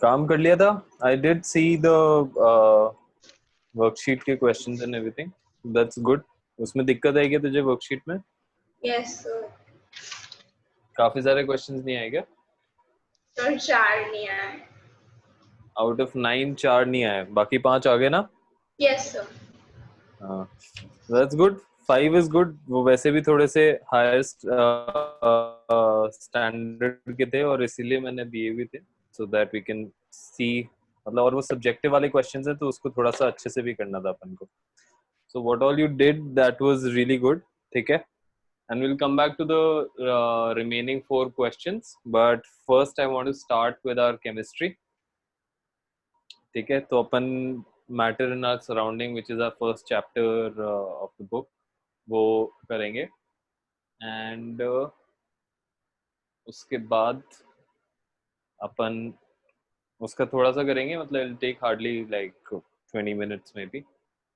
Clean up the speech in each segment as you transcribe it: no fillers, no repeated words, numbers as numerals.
काम कर लिया था. I did see the worksheet के questions and everything. That's good. उसमें दिक्कत आई क्या तुझे वर्कशीट में? Yes sir. काफी सारे क्वेश्चंस नहीं आए क्या? सर 4 नहीं आए. आउट ऑफ 9 4 नहीं आए, बाकी 5 आ गए ना? Yes sir. हाँ, that's good. 5 is good. वो वैसे भी थोड़े से हायर स्टैंडर्ड के थे और इसीलिए मैंने दिए भी थे, so that we can see. मतलब और वो सब्जेक्टिव वाले क्वेश्चंस हैं तो उसको थोड़ा सा अच्छे से भी करना था अपन को. So what all you did, that was really good. ठीक है? And we'll come back to the remaining 4 questions. But first I want to start with our chemistry. ठीक है? तो अपन matter in our surrounding, which is our first chapter of the book, वो करेंगे. And उसके बाद अपन उसका थोड़ा सा करेंगे, मतलब it'll take hardly like 20 minutes maybe.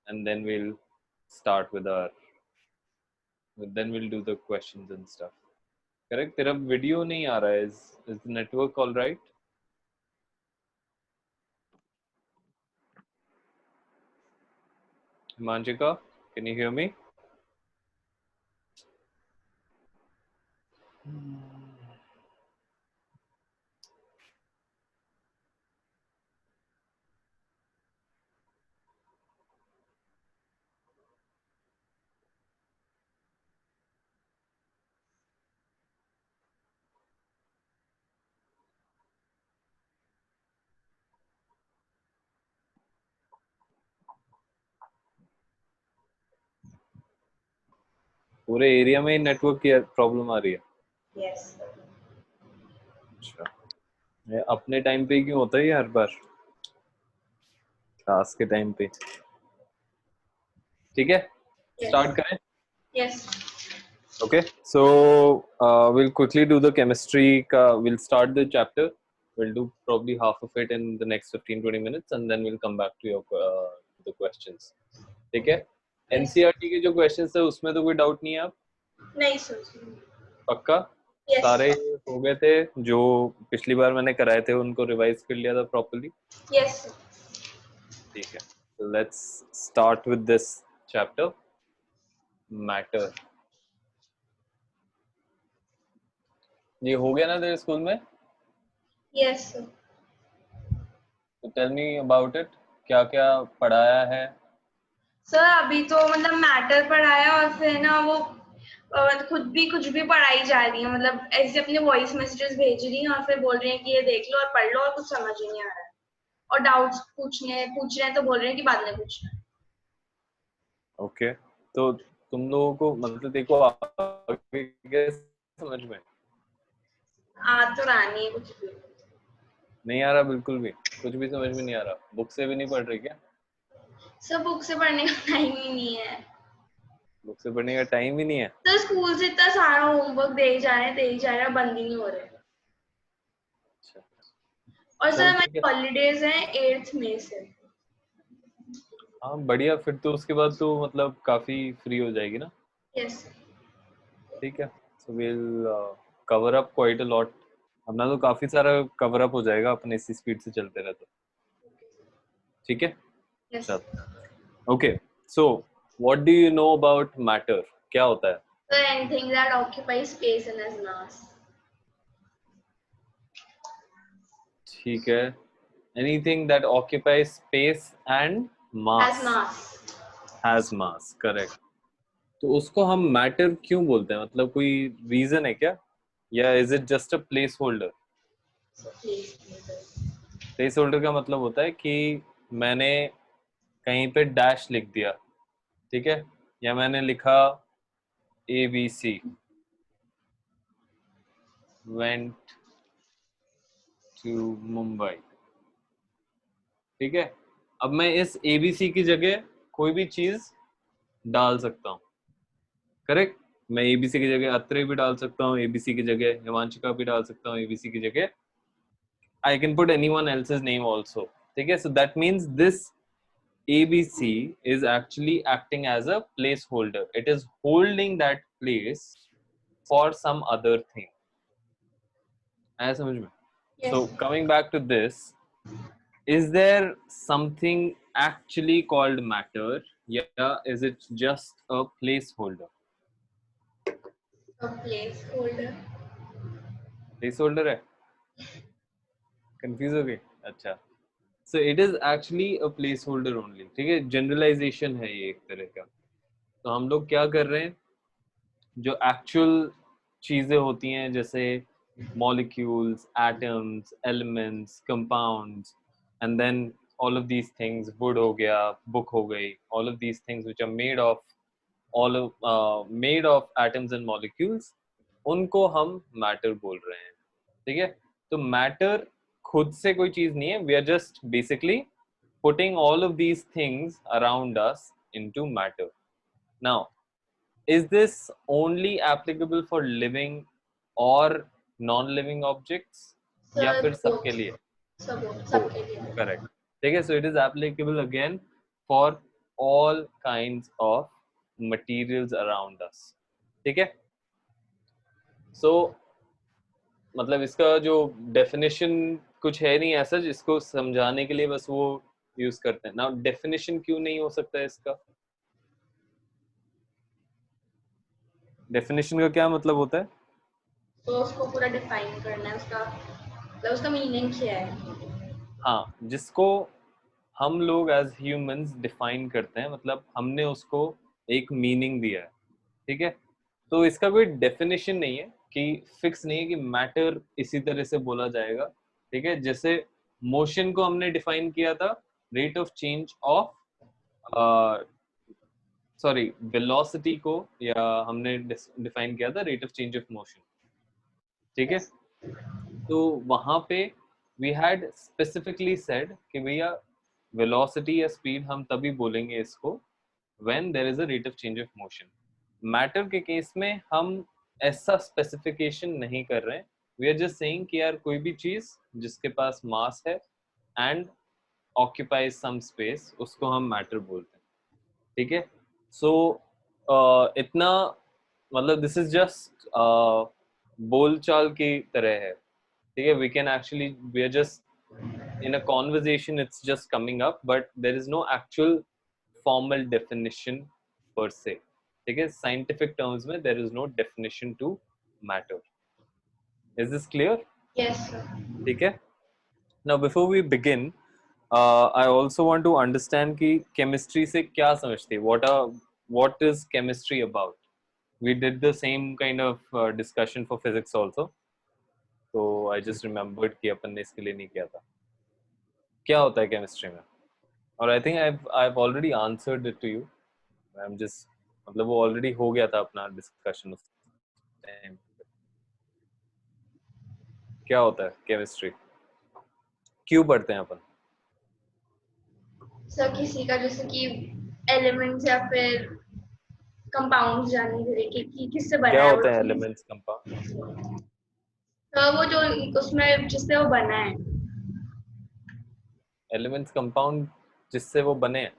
And then we'll start with our, then we'll do the questions and stuff. Correct? तेरा वीडियो नहीं आ रहा है. Is the network all right? Manjika, can you hear me? पूरे area में network की problem आ रही है? Yes sir. अच्छा, ये अपने टाइम पे क्यों होता है ये हर बार, क्लास के टाइम पे? ठीक है, स्टार्ट करें? Yes. Okay, so we'll quickly do the chemistry we'll start the chapter. We'll do probably half of it in the next 15-20 minutes and then we'll come back to your the questions. ठीक है? NCERT के जो questions थे उसमें तो कोई doubt नहीं है आप? नहीं सर. पक्का? Yes. सारे हो गए थे जो पिछली बार मैंने कराए थे, उनको रिवाइज कर लिया था प्रॉपर्ली? Yes sir. ठीक है, so let's start with this chapter, matter. ये हो गया ना तेरे स्कूल में? Yes sir. तो टेल मी अबाउट इट, क्या क्या पढ़ाया है? सर अभी तो मतलब मैटर पढ़ाया और फिर ना वो खुद भी कुछ भी पढ़ाई जा रही है, मतलब ऐसे अपने वॉइस मैसेजेस भेज रही है और फिर बोल रहे हैं कि ये देख लो और पढ़ लो और कुछ समझ ही नहीं आ रहा है और डाउट्स पूछ रहे हैं तो बोल रहे हैं कि बाद में पूछना है. ओके, तो तुम लोगों को मतलब देखो आगे क्या समझ में आ तो रहा नहीं है कुछ भी. नहीं आ रहा? बिल्कुल भी कुछ भी समझ में नहीं आ रहा? बुक से भी नहीं पढ़ रही क्या? सब बुक से पढ़ने का टाइम ही नहीं है. बुक से पढ़ने का टाइम ही नहीं है? तो स्कूल से इतना सारा होमवर्क दे ही जा रहे हैं, बंद ही नहीं हो रहे. अच्छा, और चल सर ठीक हमारी है. हॉलीडेज हैं 8th मई से. हाँ बढ़िया, फिर तो उसके बाद तो मतलब काफी फ्री हो जाएगी ना? यस. ठीक है, so will cover up quite a lot. अपना तो काफी सारा कवर अप हो जाएगा अपन इसी स्पीड से चलते रहे तो. ठीक है, यस. चल. Okay, so what do you know about matter? क्या होता है? So anything that occupies space and has mass. ठीक है, anything that occupies space and Has mass. mass. Has mass, correct. तो उसको हम मैटर क्यों बोलते हैं? मतलब कोई रीजन है क्या, या is it just a place holder? So please. Place holder का मतलब होता है कि मैंने कहीं पे डैश लिख दिया, ठीक है, या मैंने लिखा ABC went to मुंबई. ठीक है, अब मैं इस ABC की जगह कोई भी चीज डाल सकता हूँ. करेक्ट, मैं ABC की जगह अत्रे भी डाल सकता हूँ, ABC की जगह हिमांशिका भी डाल सकता हूँ, ABC की जगह I can put anyone else's name also. ठीक है, so that means this ABC is actually acting as a placeholder. It is holding that place for some other thing. आया समझ में? Yes. So coming back to this, Is there something actually called matter, yeah, is it just a placeholder? A placeholder. Placeholder है, confuse हो गए? अच्छा, so it is actually a place holder only, ठीक है, generalisation है ये एक तरह का। तो हम लोग क्या कर रहे हैं, जो एक्चुअल चीजें होती हैं जैसे molecules, atoms, elements, compounds, and then all of these things, wood हो गया, बुक हो गई, all of these things which are made of atoms and molecules, उनको हम मैटर बोल रहे हैं, ठीक है। तो मैटर खुद से कोई चीज नहीं है, we are just basically putting all of these things around us into matter. Now, is this only applicable for living or non-living objects, या सर फिर सबके बोथ, लिए? सब Both. सबके लिए। Correct. ठीक है, so it is applicable again for all kinds of materials around us. ठीक है, so मतलब इसका जो डेफिनेशन कुछ है नहीं ऐसा, जिसको समझाने के लिए बस वो यूज करते हैं ना। डेफिनेशन क्यों नहीं हो सकता है इसका? डेफिनेशन का क्या मतलब होता है? तो उसको पूरा डिफाइन करना है, उसका मतलब उसका मीनिंग क्या है। हाँ, जिसको हम लोग एज ह्यूमंस डिफाइन करते हैं, मतलब हमने उसको एक मीनिंग दिया है, ठीक है। तो इसका कोई डेफिनेशन नहीं है कि फिक्स नहीं है कि मैटर इसी तरह से बोला जाएगा, ठीक है। जैसे मोशन को हमने डिफाइन किया था rate of change of, sorry, velocity को, या हमने डिफाइन किया था rate of change of motion, ठीक है। तो वहां पे वी हैड स्पेसिफिकली सेड कि भैया वेलोसिटी या स्पीड हम तभी बोलेंगे इसको when there is a rate of change of motion. Matter के केस में हम ऐसा स्पेसिफिकेशन नहीं कर रहे हैं, वी आर जस्ट सेइंग कि यार कोई भी चीज जिसके पास मास है एंड ऑक्यूपाइज सम स्पेस, उसको हम मैटर बोलते हैं, ठीक है। सो इतना, मतलब दिस इज जस्ट बोलचाल की तरह है, ठीक है। We can actually, we are just in a conversation, it's just coming up, but there is no actual formal definition per से, ठीक है। साइंटिफिक टर्म्स में there is no definition to matter. Is this clear? Yes sir. ठीक है। Now before we begin, I also want to understand कि chemistry से क्या समझते हैं? What is chemistry about? We did the same kind of discussion for physics also, so I just remembered कि अपन ने इसके लिए नहीं किया था। क्या होता है chemistry में? और I think I've already answered it to you. I'm just, मतलब वो already हो गया था अपना discussion उस time। क्या होता है chemistry? क्यों पढ़ते हैं अपन? सर किसी का जैसे कि एलिमेंट्स या फिर कंपाउंड्स जानने के लिए कि किससे बना क्या है वो होते हैं चीज। elements, compound? तो वो जो उसमें जिससे वो बना है। एलिमेंट्स कंपाउंड जिससे वो बने हैं?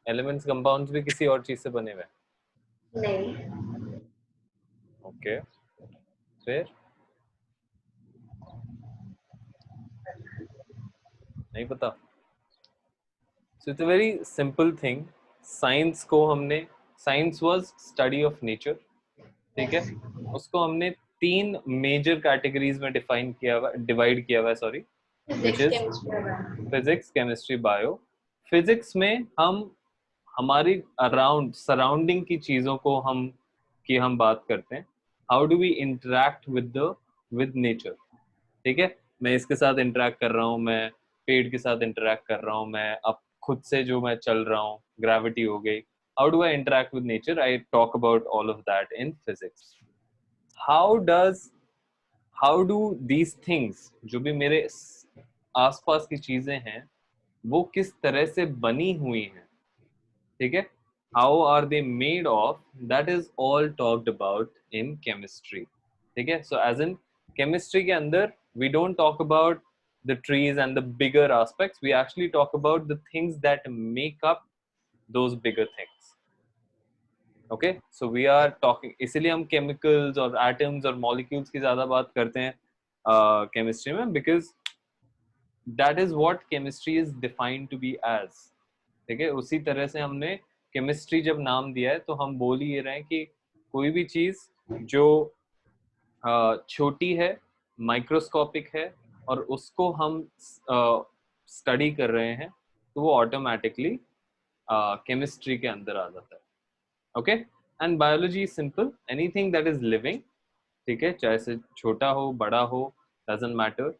एलिमेंट्स कंपाउंड्स भी किसी और चीज से बने हुए हैं? नहीं। ओके, फिर नहीं पता। So it's a very simple thing. Science को हमने, science was study of nature, ठीक है। यस। उसको हमने तीन मेजर कैटेगरीज में डिफाइन किया हुआ, डिवाइड किया हुआ है, sorry, which physics is chemistry वगैरह। Physics, chemistry, bio. फिजिक्स में हम हमारी अराउंड सराउंडिंग की चीजों को हम बात करते हैं। How do we interact with nature, ठीक है। मैं इसके साथ इंटरेक्ट कर रहा हूँ, मैं पेड़ के साथ इंटरेक्ट कर रहा हूँ, मैं अब खुद से जो मैं चल रहा हूँ, ग्रेविटी हो गई। How do I interact with nature? I talk about all of that in physics. How does how do these things, जो भी मेरे आसपास की चीजें हैं, वो किस तरह से बनी हुई हैं, ठीक है। How are they made of, that is all talked about in chemistry, ठीक है। सो एज इन केमिस्ट्री के अंदर we don't talk about the trees and the bigger aspects, we actually talk about the things that make up those bigger things. Okay, so we are talking, इसीलिए हम chemicals और atoms और molecules की ज्यादा बात करते हैं केमिस्ट्री में, because that is what chemistry is defined to be as. ठीक है, उसी तरह से हमने केमिस्ट्री जब नाम दिया है तो हम बोल ही ये रहे हैं कि कोई भी चीज जो छोटी है, माइक्रोस्कोपिक है, और उसको हम स्टडी कर रहे हैं, तो वो ऑटोमेटिकली केमिस्ट्री के अंदर आ जाता है। Okay, and biology is simple, anything that is living, ठीक है, चाहे से छोटा हो बड़ा हो, doesn't matter,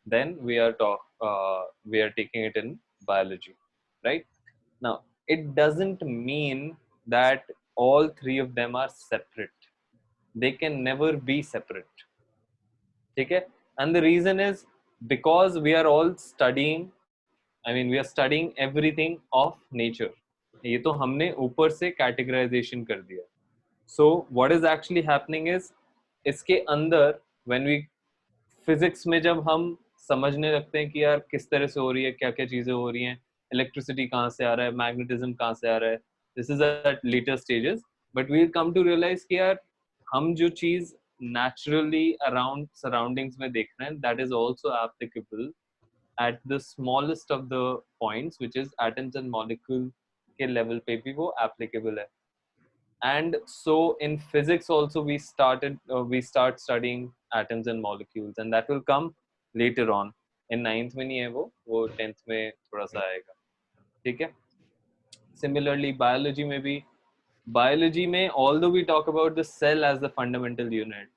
then we are taking it in biology, right? Now it doesn't mean that all three of them are separate. They can never be separate. ठीक है, and the reason is because we are all studying, I mean we are studying everything of nature. ये तो हमने ऊपर से categorization कर दिया. So what is actually happening is इसके अंदर when we फिजिक्स में जब हम समझने लगते हैं कि यार किस तरह से हो रही है, क्या क्या चीजें हो रही हैं, इलेक्ट्रिसिटी कहाँ से आ रहा है, मैग्नेटिज्म कहाँ से आ रहा है, this is at later stages, but we come to realize कि यार हम जो चीज नेचुरली अराउंड सराउंडिंग्स में देख रहे हैं, that is also applicable at the smallest of the points, which is atoms and molecule के लेवल पे भी वो एप्लीकेबल है. And so in physics also we start studying atoms and molecules, and that will come later on. In 9th में नहीं है वो 10th में थोड़ा सा आएगा. ठीक है, similarly biology में भी, biology में although we talk about the cell as the fundamental unit,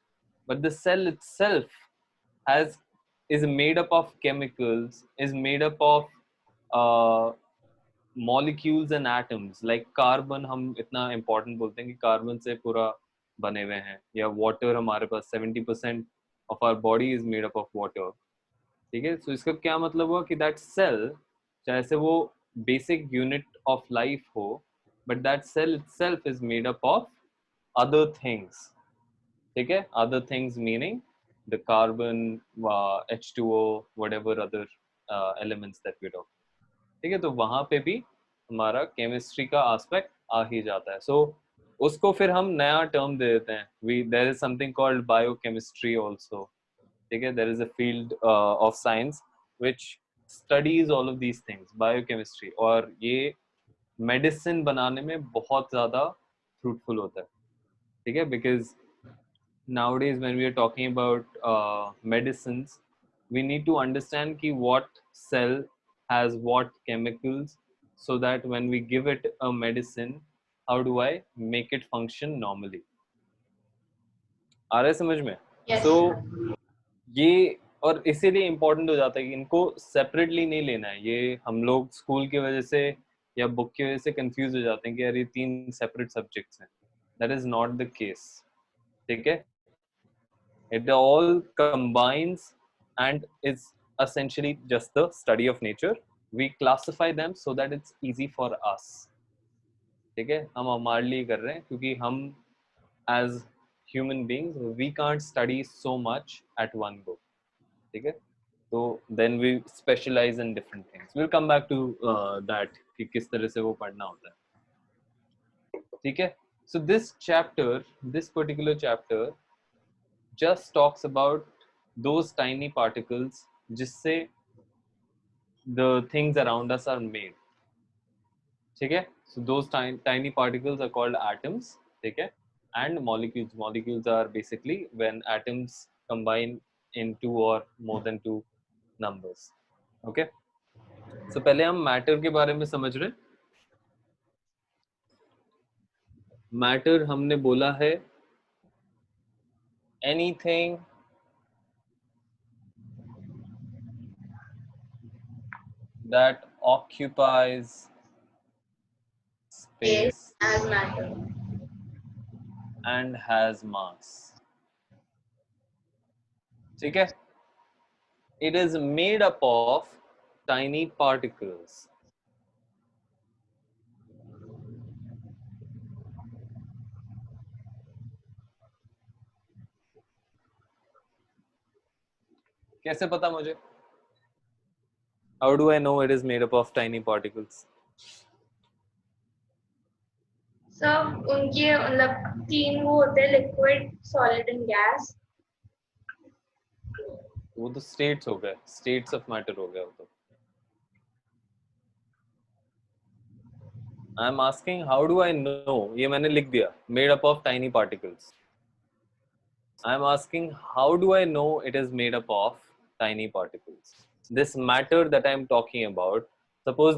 but the cell itself has is made up of chemicals, is made up of molecules and atoms. Like carbon हम इतना important बोलते हैं कि carbon से पूरा बने हुए हैं, या वाटर हमारे पास 70% of our body is made up of water. ठीक है, सो इसका क्या मतलब हुआ कि दैट सेल, चाहे से वो बेसिक यूनिट ऑफ लाइफ हो, but that cell itself is made up of other things. ठीक है, other things meaning the carbon, H2O, whatever other elements that we talk. ठीक है, तो वहां पे भी हमारा केमिस्ट्री का एस्पेक्ट आ ही जाता है. सो उसको फिर हम नया टर्म दे देते हैं, we there is something called biochemistry also. ठीक है, there is a field of science which studies all of these things, biochemistry. और ये मेडिसिन बनाने में बहुत ज्यादा फ्रूटफुल होता है. ठीक है, because nowadays when we are talking about medicines, we need to understand ki what cell has what chemicals, so that when we give it a medicine, how do I make it function normally. आ रहा है समझ में? Yes. So ये और इसीलिए important हो जाता है कि इनको सेपरेटली नहीं लेना है. ये हम लोग स्कूल की वजह से या बुक की वजह से कंफ्यूज हो जाते हैं कि यार ये 3 सेपरेट सब्जेक्ट्स हैं. That is not the case. ठीक है, it all combines and is essentially just the study of nature. We classify them so that it's easy for us. ठीक है, हम हमारे लिए कर रहे हैं क्योंकि हम as human beings we can't study so much at one go. ठीक है, तो then we specialize in different things. We'll come back to that कि किस तरह से वो पढ़ना होता है. ठीक है, so this particular chapter just talks about those tiny particles जिससे the things around us are made. ठीक है, so those tiny particles are called atoms. ठीक है, and molecules are basically when atoms combine in 2 or more than 2 numbers. okay, so पहले हम matter के बारे में समझ रहे हैं. मैटर हमने बोला है anything that occupies space As matter. and has mass. ठीक है, it is made up of tiny particles. कैसे पता मुझे? How do I know it is made up of tiny particles? सब उनके मतलब 3 वो होते हैं, लिक्विड, सॉलिड एंड गैस. वो तो स्टेट्स हो गए, स्टेट्स ऑफ मैटर हो गया वो तो। I am asking how do I know, ये मैंने लिख दिया, made up of tiny particles. I am asking how do I know it is made up of tiny particles. This matter that I am talking about, suppose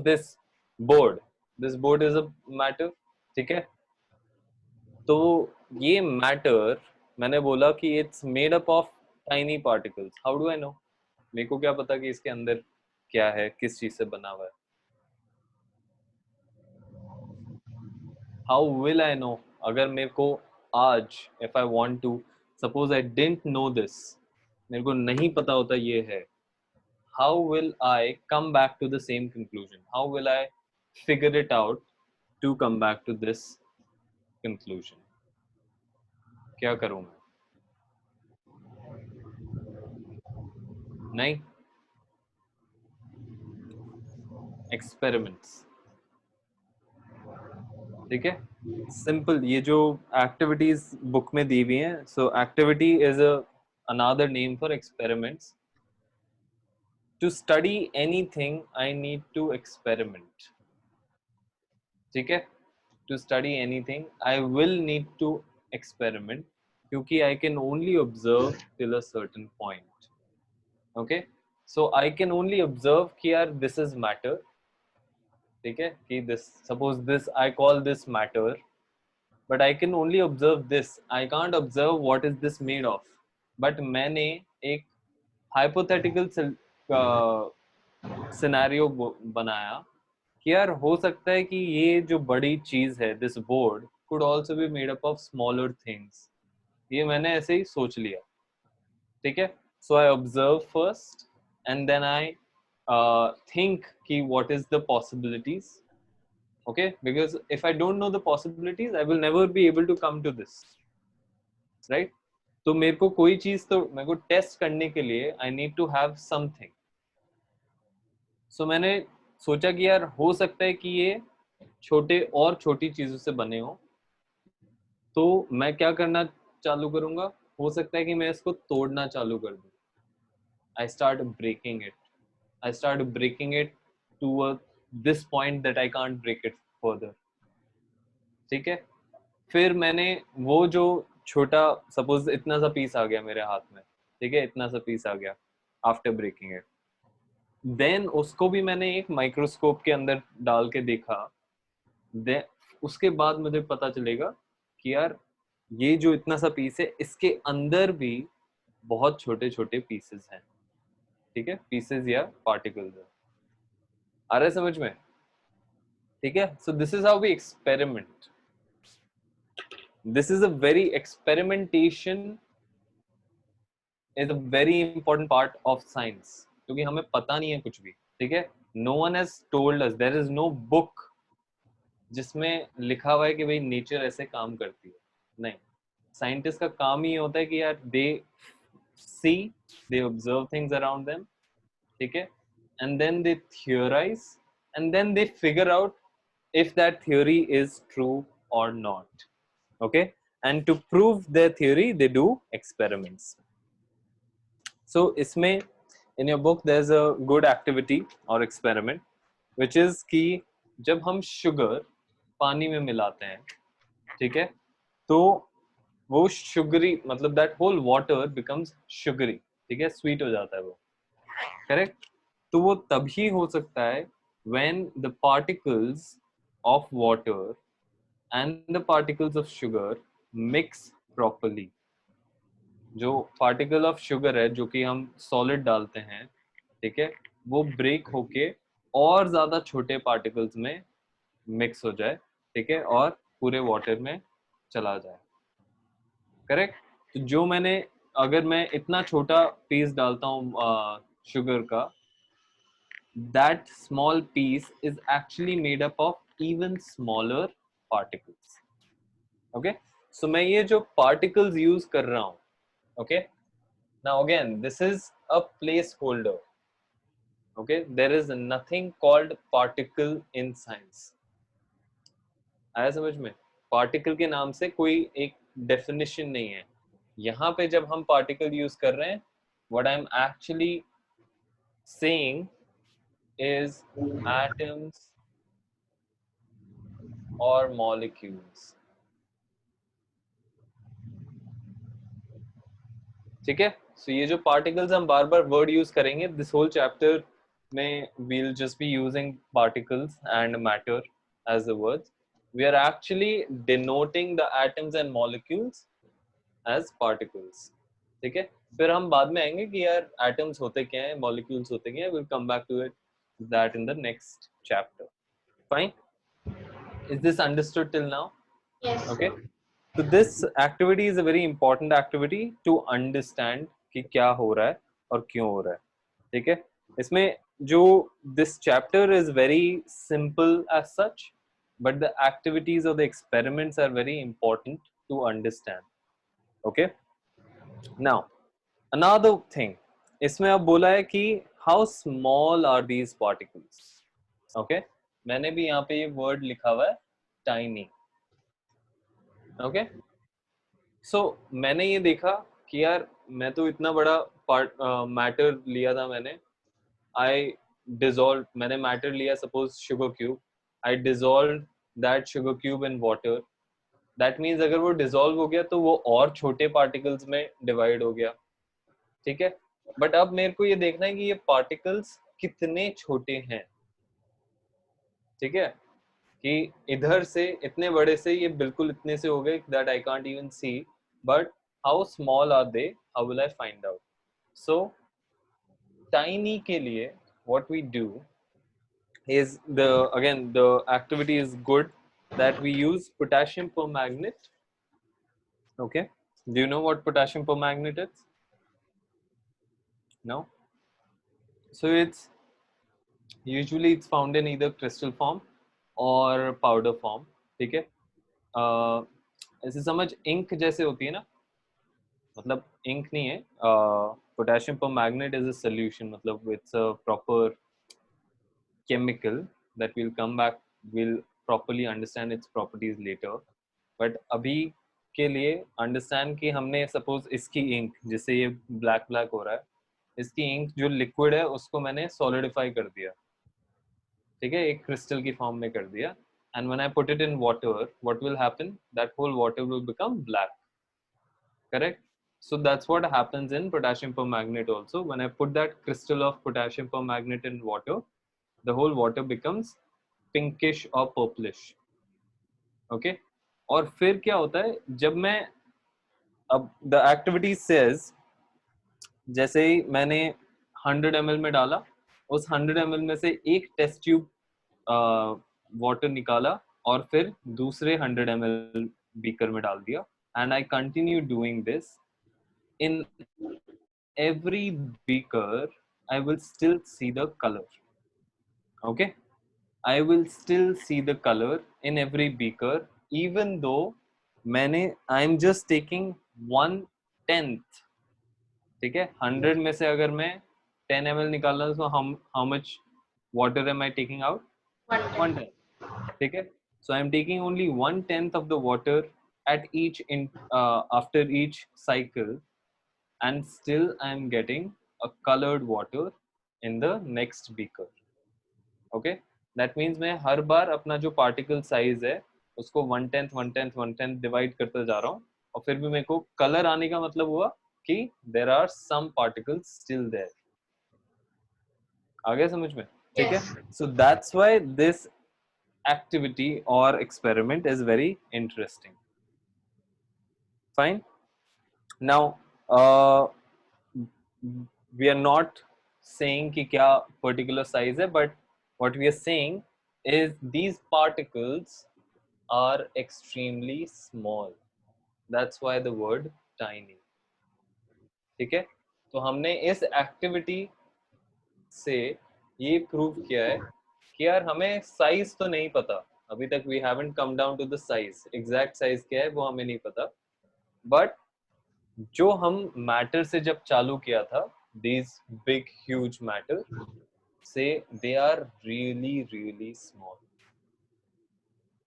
board this board is a matter, ठीक है। तो ये matter, मैंने बोला कि it's made up of tiny particles, how do I know, मेरे को क्या पता कि इसके अंदर क्या है, किस चीज से बना हुआ है। हाउ विल आई नो, अगर मेरे को आज, if I want to, suppose I didn't know this, मेरे को नहीं पता होता ये है, how will I come back to the same conclusion, how will I figure it out to come back to this conclusion, क्या करूं मैं? नहीं, एक्सपेरिमेंट्स, ठीक है। सिंपल, ये जो एक्टिविटीज बुक में दी हुई हैं, so activity is another name for experiments. To study anything I need to experiment, ठीक है। To study anything I will need to experiment, क्योंकि I can only observe till a certain point, okay. So I can only observe कि यार this is matter, ठीक है, कि this, suppose this I call this matter, but I can only observe this. I can't observe what is this made of. But मैंने एक hypothetical scenario बनाया कि यार हो सकता है कि ये जो बड़ी चीज है, this board could also be made up of smaller things. ये मैंने ऐसे ही सोच लिया, ठीक है। So I observe first and then I think कि what is the possibilities. Okay, because if I don't know the possibilities, I will never be able to come to this, right? तो मेरे को कोई चीज, तो मेरे को टेस्ट करने के लिए I need to have something. So मैंने सोचा कि यार हो सकता है कि ये छोटे और छोटी चीजों से बने हो, तो मैं क्या करना चालू करूंगा, हो सकता है कि मैं इसको तोड़ना चालू कर दूं। I start breaking it, I start breaking it to this point that I can't break it further, ठीक है। फिर मैंने वो जो छोटा, सपोज इतना सा पीस आ गया मेरे हाथ में, ठीक है, इतना सा पीस आ गया आफ्टर ब्रेकिंग इट, देन उसको भी मैंने एक माइक्रोस्कोप के अंदर डाल के देखा। देन उसके बाद मुझे पता चलेगा कि यार ये जो इतना सा पीस है, इसके अंदर भी बहुत छोटे छोटे पीसेस हैं, ठीक है, पीसेस या पार्टिकल्स है। आ रहा है समझ में? ठीक है। So this is how we experiment, this is a very experimentation is a very important part of science, क्योंकि हमें पता नहीं है कुछ भी, ठीक है। No one has told us, there is no book जिसमें लिखा हुआ है कि भाई नेचर ऐसे काम करती है, नहीं। साइंटिस्ट का काम ही होता है कि यार they see, they observe things around them, ठीक है, and then they theorize, and then they figure out if that theory is true or not, okay, and to prove their theory they do experiments. So isme, in your book there's a good activity or experiment which is कि जब हम sugar पानी में मिलाते हैं, ठीक है, तो वो शुगरी, मतलब that whole water becomes sugary, ठीक है, स्वीट हो जाता है वो, करेक्ट। तो वो तभी हो सकता है when the particles of water and the particles of sugar mix properly. जो पार्टिकल ऑफ शुगर है, जो कि हम सॉलिड डालते हैं, ठीक है, वो ब्रेक होके और ज्यादा छोटे पार्टिकल्स में मिक्स हो जाए, ठीक है, और पूरे वाटर में चला जाए, करेक्ट। तो जो मैंने, अगर मैं इतना छोटा पीस डालता हूँ शुगर का, that small piece is actually made up of even smaller particles, okay. So मैं ये जो particles use कर रहा हूँ, okay, now again this is a placeholder, okay, there is nothing called particle in science. आया समझ में? पार्टिकल के नाम से कोई एक डेफिनेशन नहीं है यहाँ पे। जब हम पार्टिकल यूज कर रहे हैं what I'm actually saying is atoms or molecules. ठीक है, so ये जो particles हम बार बार word use करेंगे, this whole chapter में we'll just be using particles and matter as the words. We are actually denoting the atoms and molecules as particles. ठीक है, फिर हम बाद में आएंगे कि यार atoms होते क्या हैं, molecules होते क्या हैं. We'll come back to it that in the next chapter. Fine? Is this understood till now? Yes. Okay. So this activity is a very important activity to understand कि क्या हो रहा है और क्यों हो रहा है. ठीक है, इसमें जो this chapter is very simple as such, but the activities or the experiments are very important to understand. Okay. Now another thing, इसमें अब बोला है कि how small are these particles. Okay, मैंने भी यहाँ पे ये word लिखा हुआ है tiny. Okay, so मैंने ये देखा कि यार मैं तो इतना बड़ा मैटर लिया था मैंने. I dissolved, मैंने मैटर लिया suppose sugar cube. I dissolved that sugar cube in water. That means अगर वो dissolve हो गया तो वो और छोटे particles में divide हो गया. ठीक है, बट अब मेरे को ये देखना है कि ये particles कितने छोटे हैं. ठीक है, कि इधर से इतने बड़े से ये बिल्कुल इतने से हो गए that I can't even see, but how small are they, how will I find out. So tiny के लिए what we do is the activity is good that we use potassium permanganate. Okay, do you know what potassium permanganate is? No. So it's usually it's found in either crystal form or powder form. ठीक है, ऐसे समझ ink जैसे होती है ना, मतलब ink नहीं है. Potassium permanganate is a solution, मतलब it's a proper chemical that we'll come back, we'll properly understand its properties later. But अभी के लिए understand कि हमने suppose इसकी ink जिससे ये black black हो रहा है, इसकी ink जो liquid है उसको मैंने solidify कर दिया. ठीक है, एक crystal की form में कर दिया. And when I put it in water, what will happen? That whole water will become black. Correct? So that's what happens in potassium permanganate also. When I put that crystal of potassium permanganate in water, the whole water becomes pinkish or purplish. Okay, और फिर क्या होता है जब मैं अब the activity says, जैसे ही मैंने 100 ml में डाला, उस 100 ml में से एक टेस्ट ट्यूब वाटर निकाला और फिर दूसरे 100 ml बीकर में डाल दिया. And I continue doing this. In every beaker, I will still see the color. Okay, I will still see the color in every beaker, even though I'm just taking 1/10. ठीक है, 100 में से अगर मैं 10 ml निकाल रहा हूँ, तो how much water am I taking out? 1/10. ठीक है, so I'm taking only 1/10 of the water at after each cycle, and still I'm getting a colored water in the next beaker. Okay, that means मैं हर बार अपना जो particle size है उसको 1/10 divide करते जा रहा हूँ, और फिर भी मेरे को कलर आने का मतलब हुआ कि there are some particles still there. आ गया समझ में? ठीक है, so that's why this activity or experiment is very interesting. Fine. Now we are not saying कि क्या particular size है, but what we are saying is these particles are extremely small. That's why the word tiny. ठीक है, तो हमने इस activity से ये प्रूव किया है कि यार हमें साइज तो नहीं पता अभी तक. We haven't come down to the size, exact size क्या है वो हमें नहीं पता, बट जो हम मैटर से जब चालू किया था, these big huge matter, say they are really really small.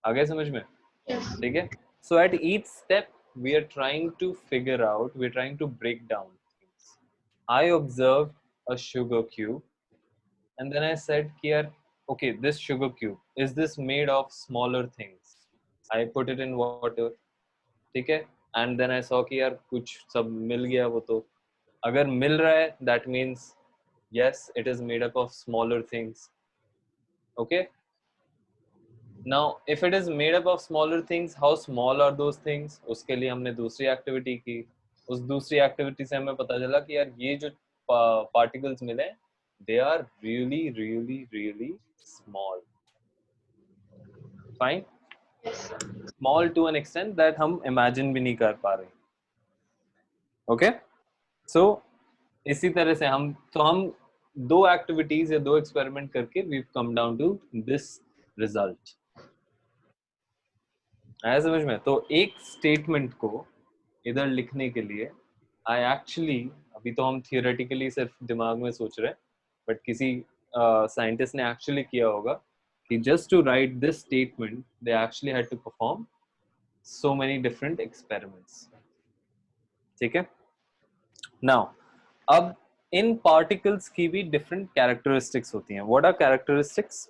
आ गया समझ में? ठीक है, so at each step we are trying to figure out, we are trying to break down things. I observed a sugar cube and then I said कि यार okay, this sugar cube is this made of smaller things. I put it in water, ठीक है, and then I saw कि यार कुछ सब मिल गया. वो तो अगर मिल रहा है that means yes, it is made up of smaller things. Okay, now if it is made up of smaller things, how small are those things? उसके लिए हमने दूसरी एक्टिविटी की. उस दूसरी एक्टिविटी से हमें पता चला कि यार ये जो पार्टिकल्स मिले, they are really really really small. Fine, Yes, sir. small to an extent that हम imagine भी नहीं कर पा रहे. Okay, so इसी तरह से हम दो एक्टिविटीज या दो एक्सपेरिमेंट करके we come down to this result. आया समझ में? तो एक स्टेटमेंट को इधर लिखने के लिए आई एक्चुअली, अभी तो हम थियोरेटिकली सिर्फ दिमाग में सोच रहे हैं, बट किसी साइंटिस्ट ने एक्चुअली किया होगा कि just to write this statement they actually had to perform so many different experiments. ठीक है, नाउ अब इन पार्टिकल्स की भी डिफरेंट कैरेक्टरिस्टिक्स होती हैं. What are characteristics?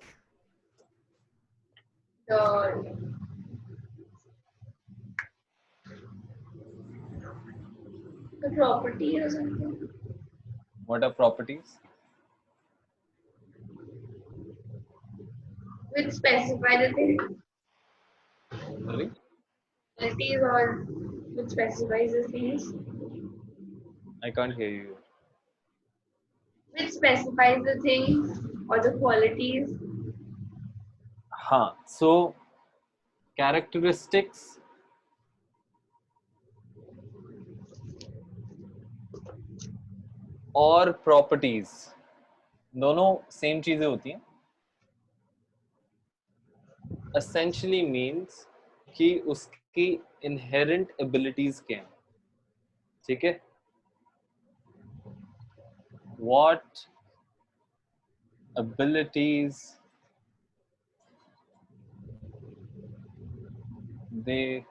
The property or something. What are properties? Which specify the thing. Sorry? Qualities or which specifies the things. I can't hear you. Which specifies the things or the qualities. हाँ, so characteristics और properties दोनों same चीजें होती हैं. essentially means कि उसकी inherent abilities क्या हैं. ठीक है, what abilities they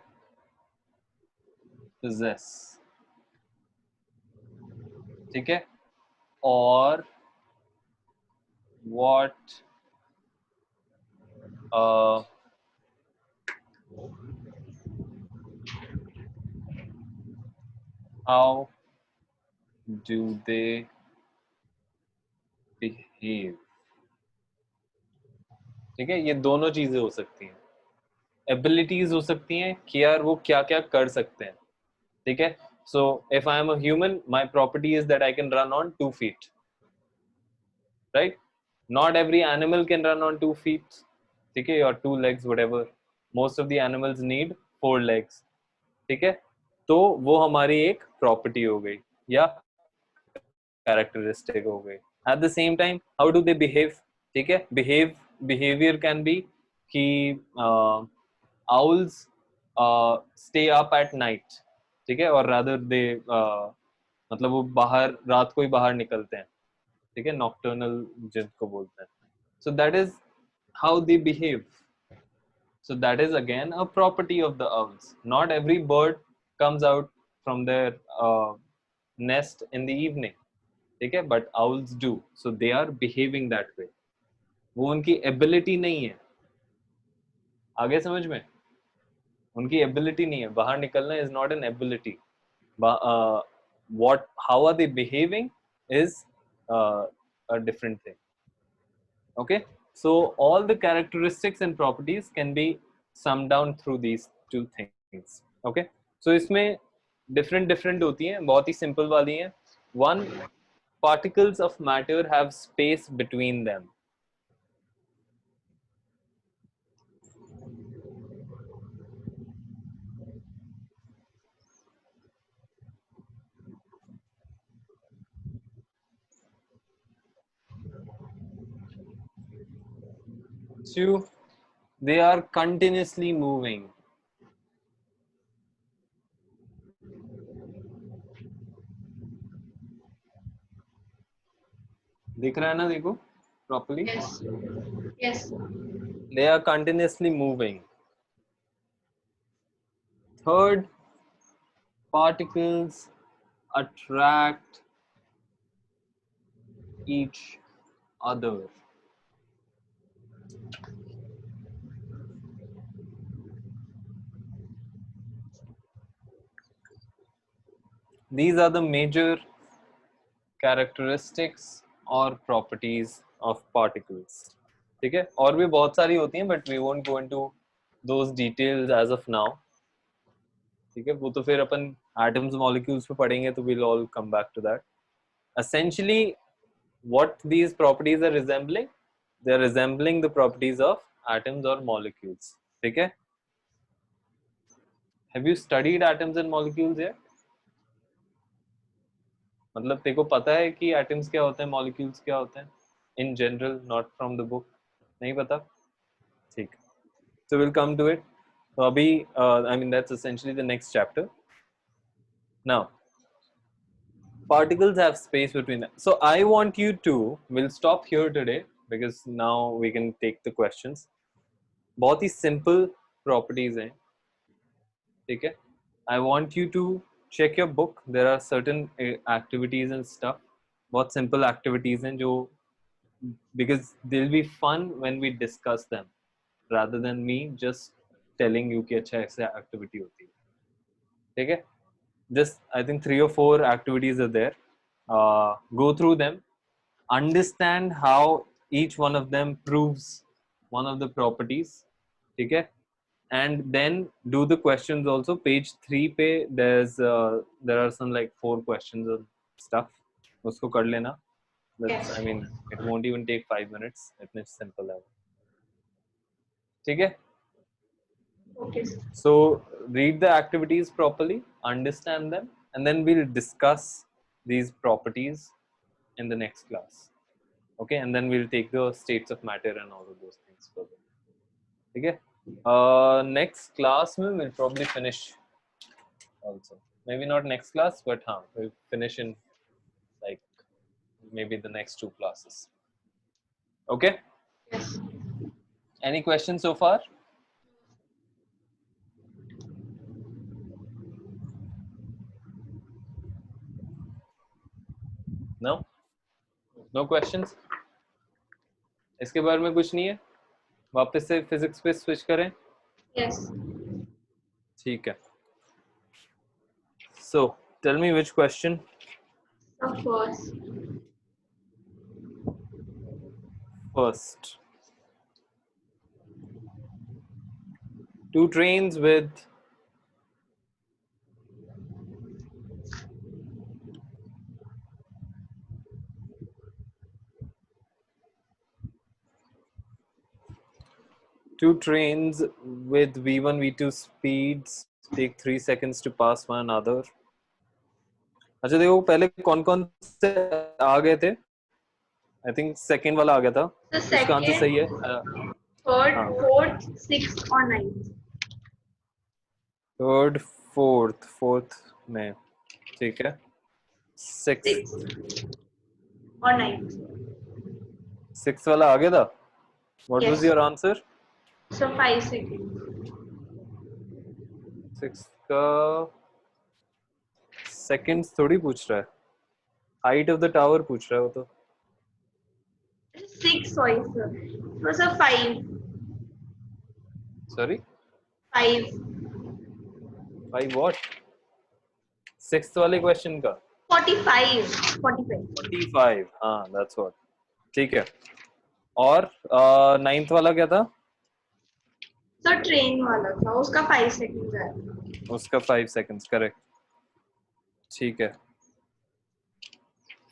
possess. ठीक है, और what how do they behave. ठीक है, ये दोनों चीजें हो सकती हैं. एबिलिटीज हो सकती हैं कि यार वो क्या क्या कर सकते हैं. ठीक है, so if I am a human, my property is that I can run on 2 feet. Right, not every animal can run on 2 feet. ठीक है, और 2 legs, whatever. Most of the animals need 4 legs. ठीक है, तो वो हमारी एक property हो गई या कैरेक्टरिस्टिक हो गई. At the same time how do they behave. ठीक है, बिहेवियर कैन बी कि owls stay up at night. ठीक है, और rather they मतलब वो बाहर रात को ही बाहर निकलते हैं. ठीक है, नॉक्टर्नल जिनको बोलते हैं. so that is how they behave. so that is again a property of the owls. not every bird comes out from their nest in the evening. ठीक है, but owls do, so they are behaving that way. वो उनकी ability नहीं है. आगे समझ में? उनकी एबिलिटी नहीं है बाहर निकलना. Is not an ability. what how are they behaving is a different thing. okay, so all the characteristics and properties can be summed down through these two things. okay, so इसमें different होती हैं. बहुत ही simple वाली हैं. one, particles of matter have space between them. two, they are continuously moving. दिख रहा है ना? देखो properly. Yes. Yes. They are continuously moving. third, particles attract each other. These are the major characteristics or properties of particles. ठीक है, और भी बहुत सारी होती हैं, but we won't go into those details as of now. ठीक है, वो तो फिर अपन atoms molecules पे पढ़ेंगे, तो we'll all come back to that. Essentially, what these properties are resembling, they are resembling the properties of atoms or molecules. ठीक है, have you studied atoms and molecules yet? मतलब तेरे को पता है कि एटम्स क्या होते हैं, मॉलिक्यूल्स क्या होते हैं in general, not from the book? नहीं पता? ठीक, so will come to it. तो अभी I mean that's essentially the next chapter. Now particles have space between them. So I want you to, we'll stop here today because now we can take the questions. बहुत ही simple properties हैं, ठीक है. I want you to check your book. There are certain activities and stuff. बहुत simple activities हैं जो, because they'll be fun when we discuss them rather than me just telling you कि अच्छा ऐसे activity होती है. ठीक है. Just I think 3 or 4 activities are there. Go through them. Understand how each one of them proves one of the properties. ठीक है. And then do the questions also. Page 3 पे there are some like 4 questions and stuff. उसको कर लेना. That's, I mean, it won't even take 5 minutes. It's simple. ठीक है. Okay. So read the activities properly, understand them, and then we'll discuss these properties in the next class. Okay, and then we'll take the states of matter and all of those things further. Okay. Next class we'll probably finish also. Maybe not next class, but we'll finish in like maybe the next 2 classes. Okay. Yes. Any questions so far? No? No questions? इसके बारे में कुछ नहीं है? वापस से physics पे switch करें? Yes. ठीक है. So, tell me which question. Of course. First. 2 trains with v1 v2 speeds take 3 seconds to pass one another. अच्छा देखो, पहले कौन कौन से आ गए थे? आई थिंक सेकंड वाला आ गया था. The इसका आंसर second, सही है. third, हाँ. fourth, sixth or ninth. Third, fourth में. ठीक है. Six or ninth. वाला आ गया था. What Yes. was your answer? So 5 seconds. 6 का सेकंड्स थोड़ी पूछ रहा है. हाइट ऑफ द टावर पूछ रहा है वो तो. 6, sorry sir. It was a 5. Sorry? 5. By what? 6th वाले क्वेश्चन का 45. 45. 45. हाँ, that's what. ठीक है. और 9th वाला क्या था? So train वाला था, उसका 5 seconds है. उसका 5 seconds, करेक्ट. ठीक है.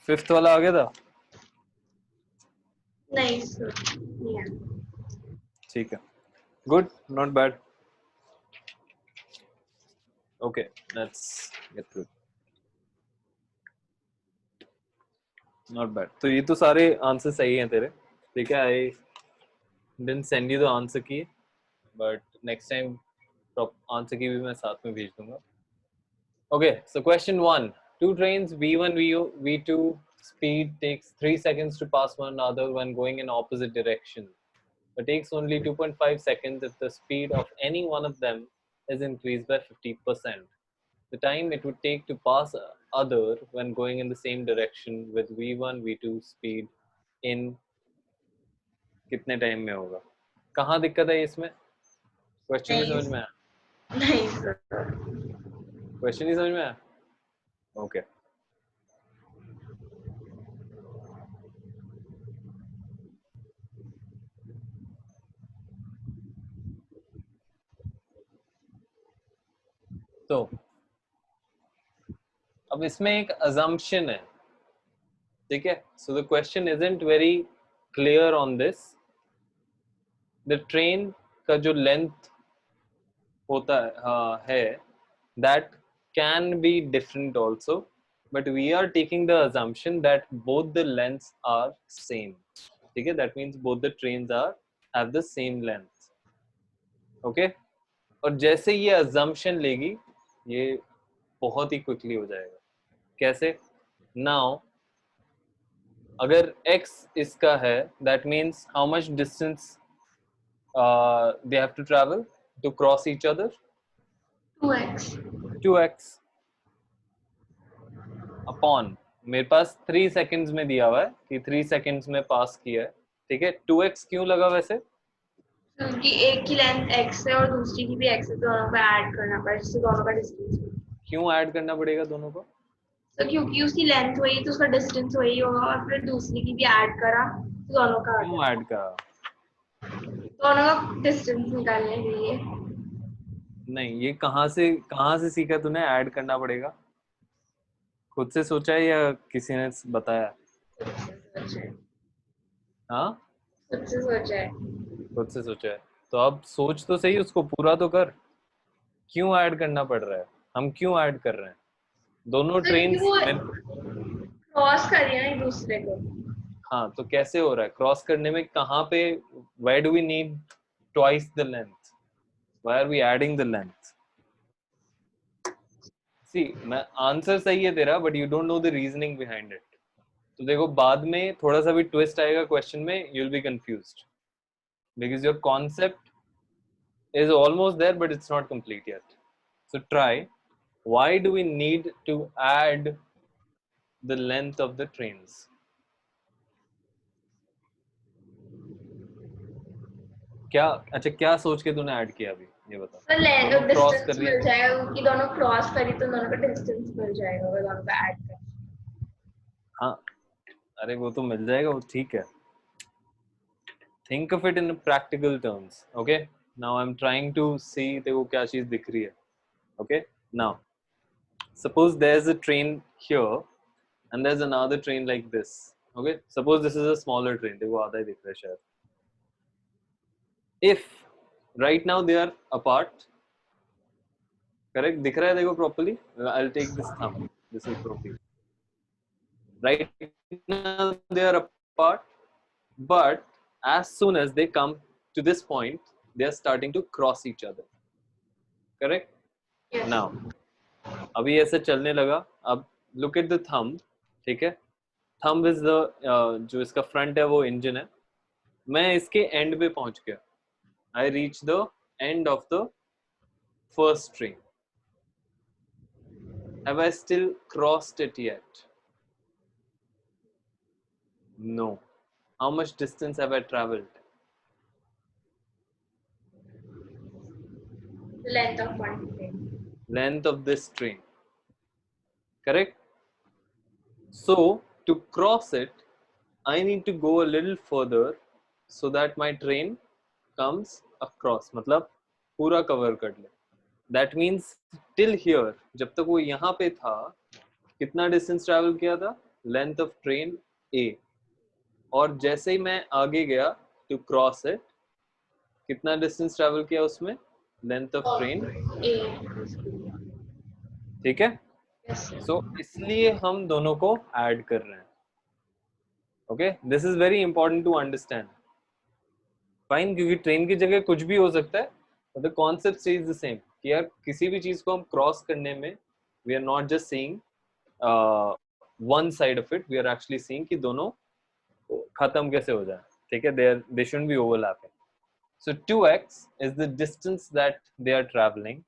5th वाला आ गया था? नहीं sir. नहीं है. ठीक है. Good, not bad. Okay, let's get through. Not bad. तो ये तो सारे आंसर सही हैं तेरे. ठीक है. I didn't send you the answer key, but next time answer की भी मैं साथ में भेज दूंगा. Okay, so question 1. 2 trains v1 v2 speed takes 3 seconds to pass one another when going in opposite direction. It takes only 2.5 seconds if the speed of any one of them is increased by 50%. the time it would take to pass other when going in the same direction with v1 v2 speed in कितने time में होगा. कहाँ दिक्कत है इसमें? Question नहीं समझ में आया? नहीं सर. क्वेश्चन ही समझ में आया? ओके. तो अब इसमें एक assumption है, ठीक है. So the question isn't very clear on this. The train का जो length होता है that can be different also, but we are taking the assumption that both the lengths are same. ठीक है. That means both the trains have the same length. Okay. और जैसे ये assumption लेगी, ये बहुत ही quickly हो जाएगा. कैसे? Now अगर x इसका है, that means how much distance they have to travel to cross each other? 2x. 2x upon, मेरे पास 3 seconds में दिया हुआ है कि 3 seconds में पास किया है, ठीक है. 2x क्यों लगा वैसे? क्योंकि एक की लेंथ x है और दूसरी की भी x है, तो दोनों को ऐड करना पड़ेगा, जिससे दोनों का डिस्टेंस. क्यों ऐड करना पड़ेगा दोनों को? तो क्योंकि उसकी लेंथ वही तो उसका डिस्टेंस वही होगा, और फिर दूसरी की भी ऐड करा तो दोनों का क्यों ऐड करा? दोनों का डिस्टेंस निकालने के लिए. नहीं, ये कहाँ से सीखा तूने ऐड करना पड़ेगा? खुद से सोचा है या किसी ने बताया? हाँ, खुद से सोचा है. खुद से सोचा है. तो अब सोच तो सही, उसको पूरा तो कर. क्यों ऐड करना पड़ रहा है? हम क्यों ऐड कर रहे हैं? दोनों ट्रेन क्रॉस कर रही है एक दूसरे को. हाँ, तो कैसे हो रहा है? क्रॉस करने में कहाँ पे? Why do we need twice the length? Why are we adding the length? See, मैं आंसर सही है तेरा, but you don't know the reasoning behind it. तो देखो, बाद में थोड़ा सा भी ट्विस्ट आएगा क्वेश्चन में, you'll be confused because your concept is almost there but it's not complete yet. So try. Why do we need to add the length of the trains? क्या, अच्छा, क्या सोच के तूने ऐड किया अभी, ये बता. सर लेंथ और क्रॉस कर डिस्टेंस रही मिल है. जाएगा, क्योंकि दोनों क्रॉस करी तो दोनों का डिस्टेंस मिल जाएगा अगर दोनों का ऐड कर. हाँ, अरे वो तो मिल जाएगा, वो ठीक है. Think of it in practical terms. Okay. Now I'm trying to see तेरे को क्या चीज दिख रही है. Okay. Now, suppose there's a train here and there's another train like this. Okay. Suppose this is a smaller train. देखो आधा ही दिख रहा है शायद. If right now they are apart, correct? दिख रहा है देखो properly. I'll take this thumb. This is properly. Right now they are apart, but as soon as they come to this point, they are starting to cross each other. Correct? Yes. Now, अभी ऐसे चलने लगा. अब look at the thumb, ठीक है? Thumb is the जो इसका front है वो engine है. मैं इसके end पे पहुंच गया. I reach the end of the first train. Have I still crossed it yet? No. How much distance have I traveled? The length of one train. Length of this train. Correct? So, to cross it, I need to go a little further so that my train comes across. मतलब पूरा cover कर ले. That means till here, जब तक वो यहाँ पे था, कितना distance travel किया था? Length of train A. और जैसे ही मैं आगे गया to cross it, कितना distance travel किया उसमें? Length of train A. ठीक है. Yes. So इसलिए हम दोनों को ऐड कर रहे हैं. Okay, this is very important to understand. Fine, क्योंकि ट्रेन की जगह कुछ भी हो सकता है, but the concept stays the same. कि यार किसी भी चीज को हम क्रॉस करने में we are not just seeing one side of it, we are actually seeing कि दोनों खत्म कैसे हो जाए. ठीक है, they shouldn't be overlapping. So 2x is the distance that they are traveling.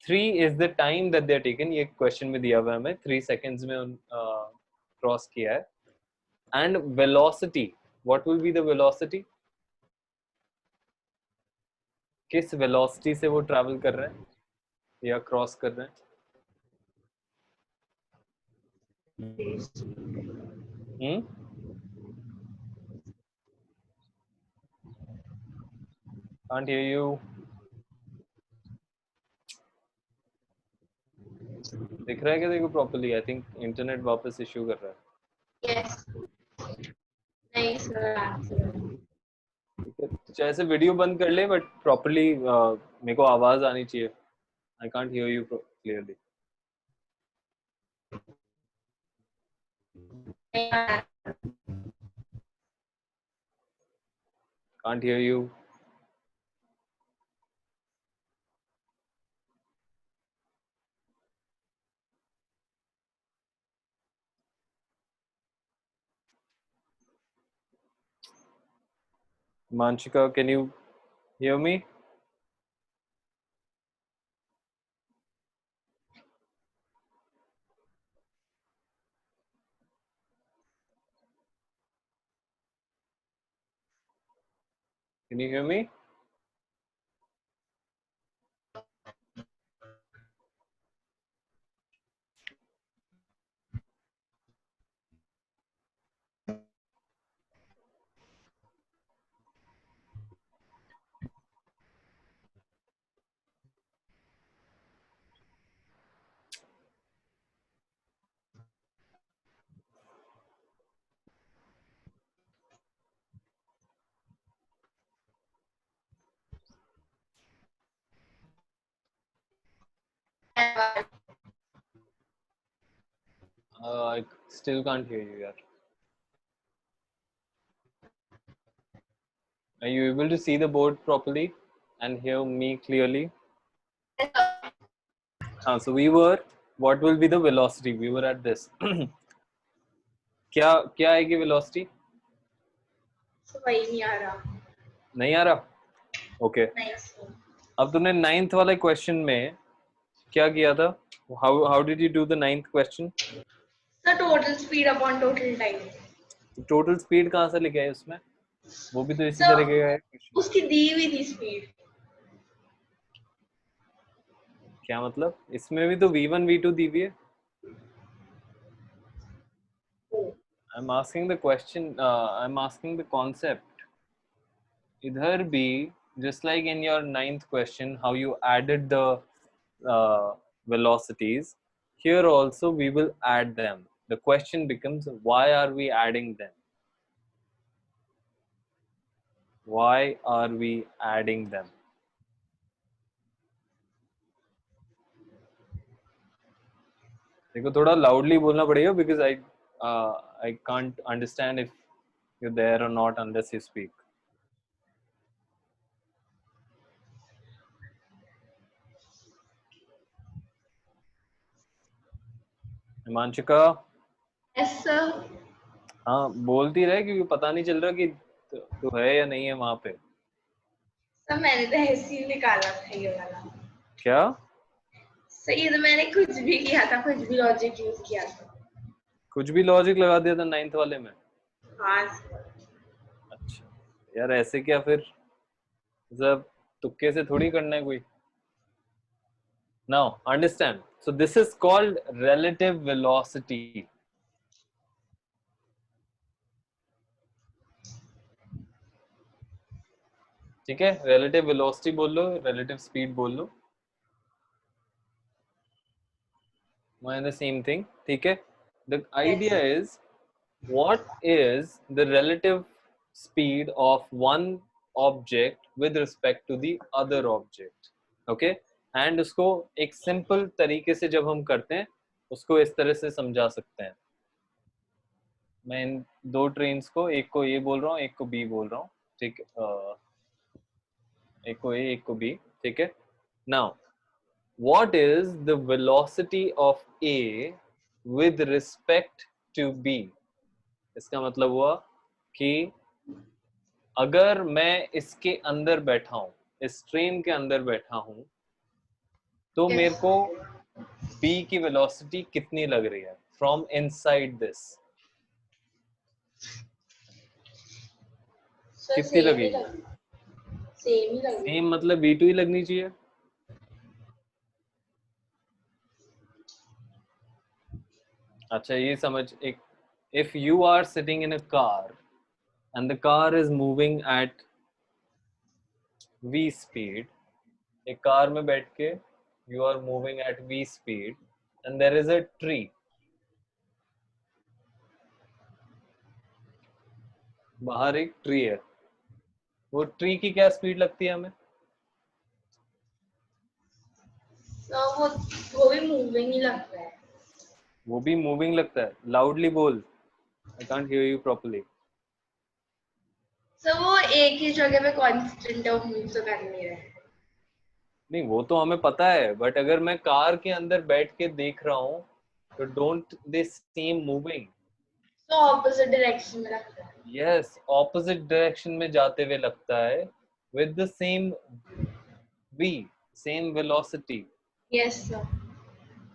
3 is the time that they are taken. ये question में दिया हुआ है हमें 3 seconds में क्रॉस किया है. And velocity, what will be the velocity? किस वेलोसिटी से वो ट्रैवल कर रहे हैं या क्रॉस कर रहे हैं? Can't hear you. दिख रहा है क्या देखो प्रॉपर्ली? आई थिंक इंटरनेट वापस इश्यू कर रहा है. Yes. नहीं सर. ठीक है, तो चाहे से वीडियो बंद कर ले बट प्रॉपर्ली मेरे को आवाज आनी चाहिए. I can't hear you clearly. Can't hear you. Manchika, can you hear me? Can you hear me? I still can't hear you, yaar. Are you able to see the board properly and hear me clearly? So we were, what will be the velocity? We were at this. क्या आएगी velocity? वही नहीं आ रहा. नहीं आ रहा? Okay. अब तुमने 9th वाले क्वेश्चन में क्या किया था? How did you do the 9th question? The total speed upon total time. Total speed कहाँ से लिखा है उसमें? वो भी तो इसी तरीके का है. उसकी दी हुई थी स्पीड. क्या मतलब? इसमें भी तो v1 v2 दी हुई है. I'm asking the question. I'm asking the concept. इधर भी just like in your 9th question, how you added the velocities. Here also we will add them. The question becomes, why are we adding them? Why are we adding them? देखो थोड़ा loudly बोलना पड़ेगा because I can't understand if you're there or not unless you speak. Himanshika. Yes sir. हाँ बोलती रहे क्योंकि पता नहीं चल रहा कि तू है या नहीं है वहां पे. सर मैंने तो ऐसे ही निकाला था ये वाला. क्या? सर ये तो मैंने कुछ भी किया था, कुछ भी लॉजिक यूज किया था. कुछ भी लॉजिक लगा दिया था 9th वाले में? हाँ. अच्छा यार ऐसे क्या फिर सब तुक्के से थोड़ी करना है कोई. Now understand. So this is called relative velocity. ठीक है, relative velocity बोल लो, relative speed बोल लो, the same thing. ठीक है. The idea is, what is the relative speed of one object with respect to the other object? Okay. And उसको एक simple तरीके से जब हम करते हैं उसको इस तरह से समझा सकते हैं. मैं इन दो ट्रेन्स को, एक को ए बोल रहा हूँ, एक को बी बोल रहा हूँ. ठीक है, एक को ए एक को बी. ठीक है. Now what is the velocity of A with respect to B? इसका मतलब हुआ कि अगर मैं इसके अंदर बैठा हूं, इस ट्रेन के अंदर बैठा हूं, तो Yes. मेरे को b की वेलोसिटी कितनी लग रही है फ्रॉम इनसाइड दिस? सर कितनी सेम ही लगेगी? लगेगी। सेम मतलब v2 ही लगनी चाहिए। अच्छा ये समझ, एक if you are sitting in a car and the car is moving at v speed, एक कार में बैठ के you are moving at v speed and there is a tree, बाहर एक ट्री है, वो ट्री की क्या स्पीड लगती है हमें? तो वो भी मूविंग ही लगता है। वो भी मूविंग लगता है। लाउडली बोल, I can't hear you properly. Sir वो एक ही जगह पे कांस्टेंट है, वो मूव तो कर नहीं रहा है। नहीं वो तो हमें पता है, बट अगर मैं कार के अंदर बैठ के देख रहा हूँ तो डोंट दे सेम मूविंग? तो ऑपोजिट डायरेक्शन में लगता है। यस, ऑपोजिट डायरेक्शन में जाते हुए लगता है with the same v, same velocity. Yes sir.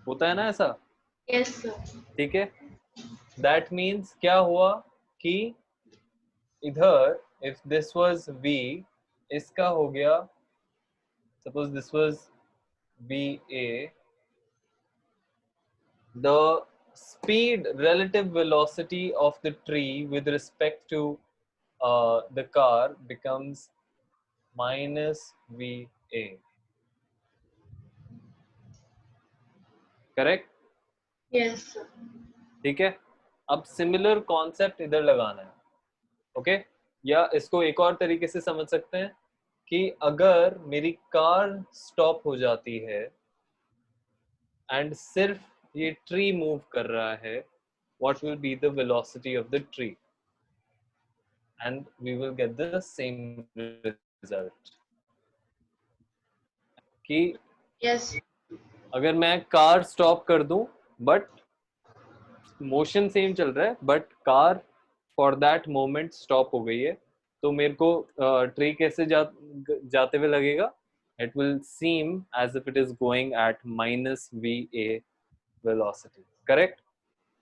होता है ना ऐसा? Yes sir. ठीक है, दैट मीन्स क्या हुआ कि इधर इफ दिस वाज v, इसका हो गया, suppose this was va, the speed relative velocity of the tree with respect to the car becomes minus va, correct? Yes sir. ठीक है, अब सिमिलर कॉन्सेप्ट इधर लगाना है। ओके, या इसको एक और तरीके से समझ सकते हैं कि अगर मेरी कार स्टॉप हो जाती है एंड सिर्फ ये ट्री मूव कर रहा है, what will be the velocity of the tree? And we will get the same result कि यस। अगर मैं कार स्टॉप कर दूं बट मोशन सेम चल रहा है, but car for that moment stop हो गई है, तो मेरे को ट्री कैसे जाते हुए लगेगा? It will seem as if it is going at minus va velocity, correct?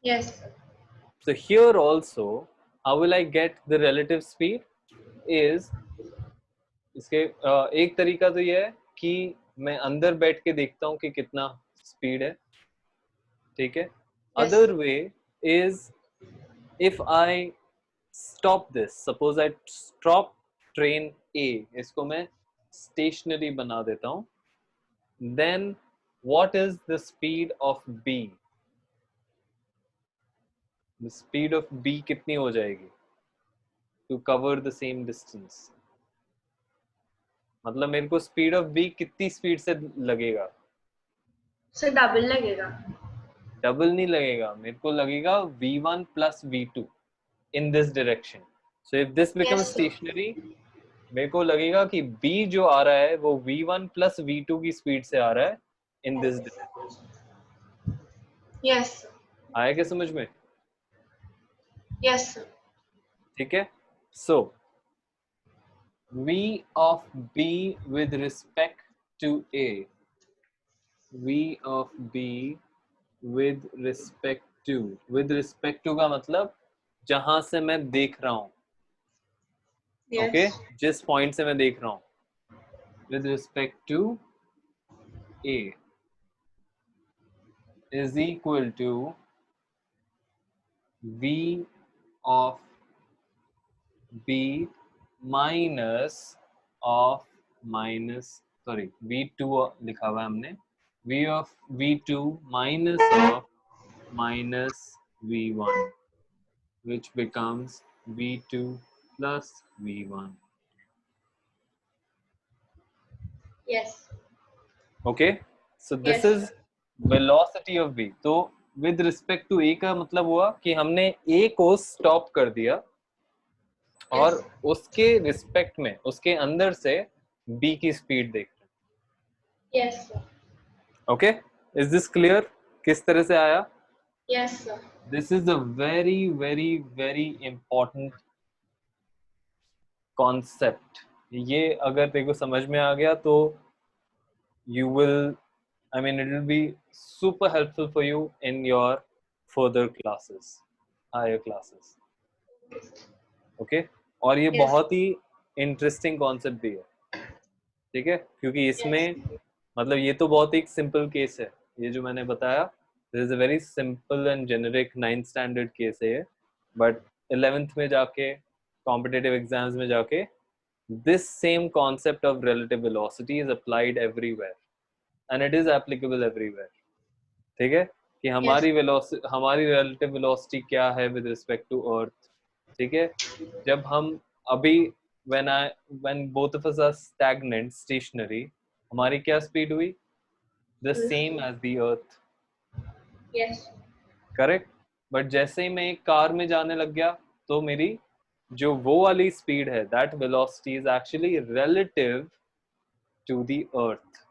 Yes sir. So here also, how will I get the relative speed? is इसके एक तरीका तो ये है कि मैं अंदर बैठ के देखता हूँ कि कितना स्पीड है, ठीक है। Other way is if I stop this, suppose I stop train A, इसको मैं stationary बना देता हूँ, then what is the speed of B? The speed of B कितनी हो जाएगी to cover the same distance? मतलब मेरे को speed of B कितनी स्पीड से लगेगा? सर डबल लगेगा। डबल नहीं लगेगा, मेरे को लगेगा v1 plus v2 in this direction. So if this becomes Yes, sir. stationary, मेरे को लगेगा कि b जो आ रहा है वो v1 plus v2 की स्पीड से आ रहा है in this direction. Yes sir. आया क्या समझ में? Yes sir. ठीक है, so v of b with respect to a, v of b with respect to का मतलब जहां से मैं देख रहा हूं, ओके, जिस पॉइंट से मैं देख रहा हूं, with respect to a is equal to v of b minus sorry v2 लिखा हुआ है हमने, v of v2 minus of minus v1, which becomes v2 plus v1. Yes. Okay, so this Yes, is velocity of v. तो with respect to a का मतलब हुआ कि हमने a को stop कर दिया और उसके रिस्पेक्ट में, उसके अंदर से b की स्पीड देख रहे हैं। Yes sir. Okay, is this clear किस तरह से आया? Yes sir. This is a very very very important concept. ये अगर तेरे को समझ में आ गया तो you will I mean, it will be super helpful for you in your further classes, higher classes. Okay? और ये Yes. बहुत ही इंटरेस्टिंग कॉन्सेप्ट भी है, ठीक है, क्योंकि इसमें मतलब ये तो बहुत एक सिंपल केस है, ये जो मैंने बताया, this is a very simple and generic 9th standard case है, बट 11th में जाके, कॉम्पिटिटिव एग्जाम्स में जाके, this same concept of relative velocity is applied everywhere and it is applicable everywhere. ठीक है, कि हमारी velocity, हमारी relative velocity क्या है with respect to earth, ठीक है, जब हम अभी when both of us are stagnant, stationary, हमारी क्या speed हुई, the same as the earth. Yes. Correct, but जैसे ही मैं एक कार में जाने लग गया तो मेरी जो वो वाली स्पीड है, that velocity is actually relative to the earth.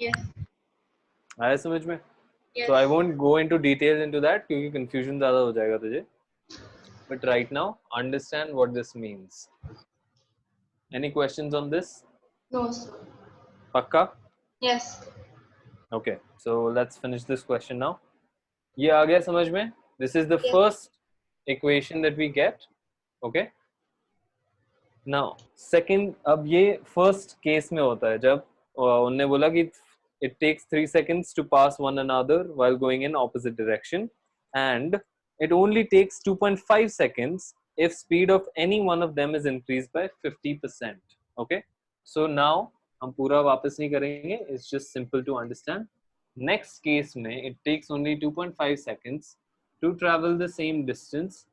Yes. आया समझ में? Yes. So I won't go into details into that क्योंकि कंफ्यूजन ज्यादा हो जाएगा तुझे, but right now understand what this means. Any questions on this? No, sir. पक्का? Yes. Okay, so let's finish this question now. ये आ गया समझ में? This is the Yes. first equation that we get. Okay. Now second, अब ये first case में होता है जब उन्होंने बोला कि it takes 3 seconds to pass one another while going in opposite direction and it only takes 2.5 seconds if speed of any one of them is increased by 50%. Okay. So now हम पूरा वापस नहीं करेंगे, it's just simple to understand. Next case में it takes only 2.5 seconds to travel the same distance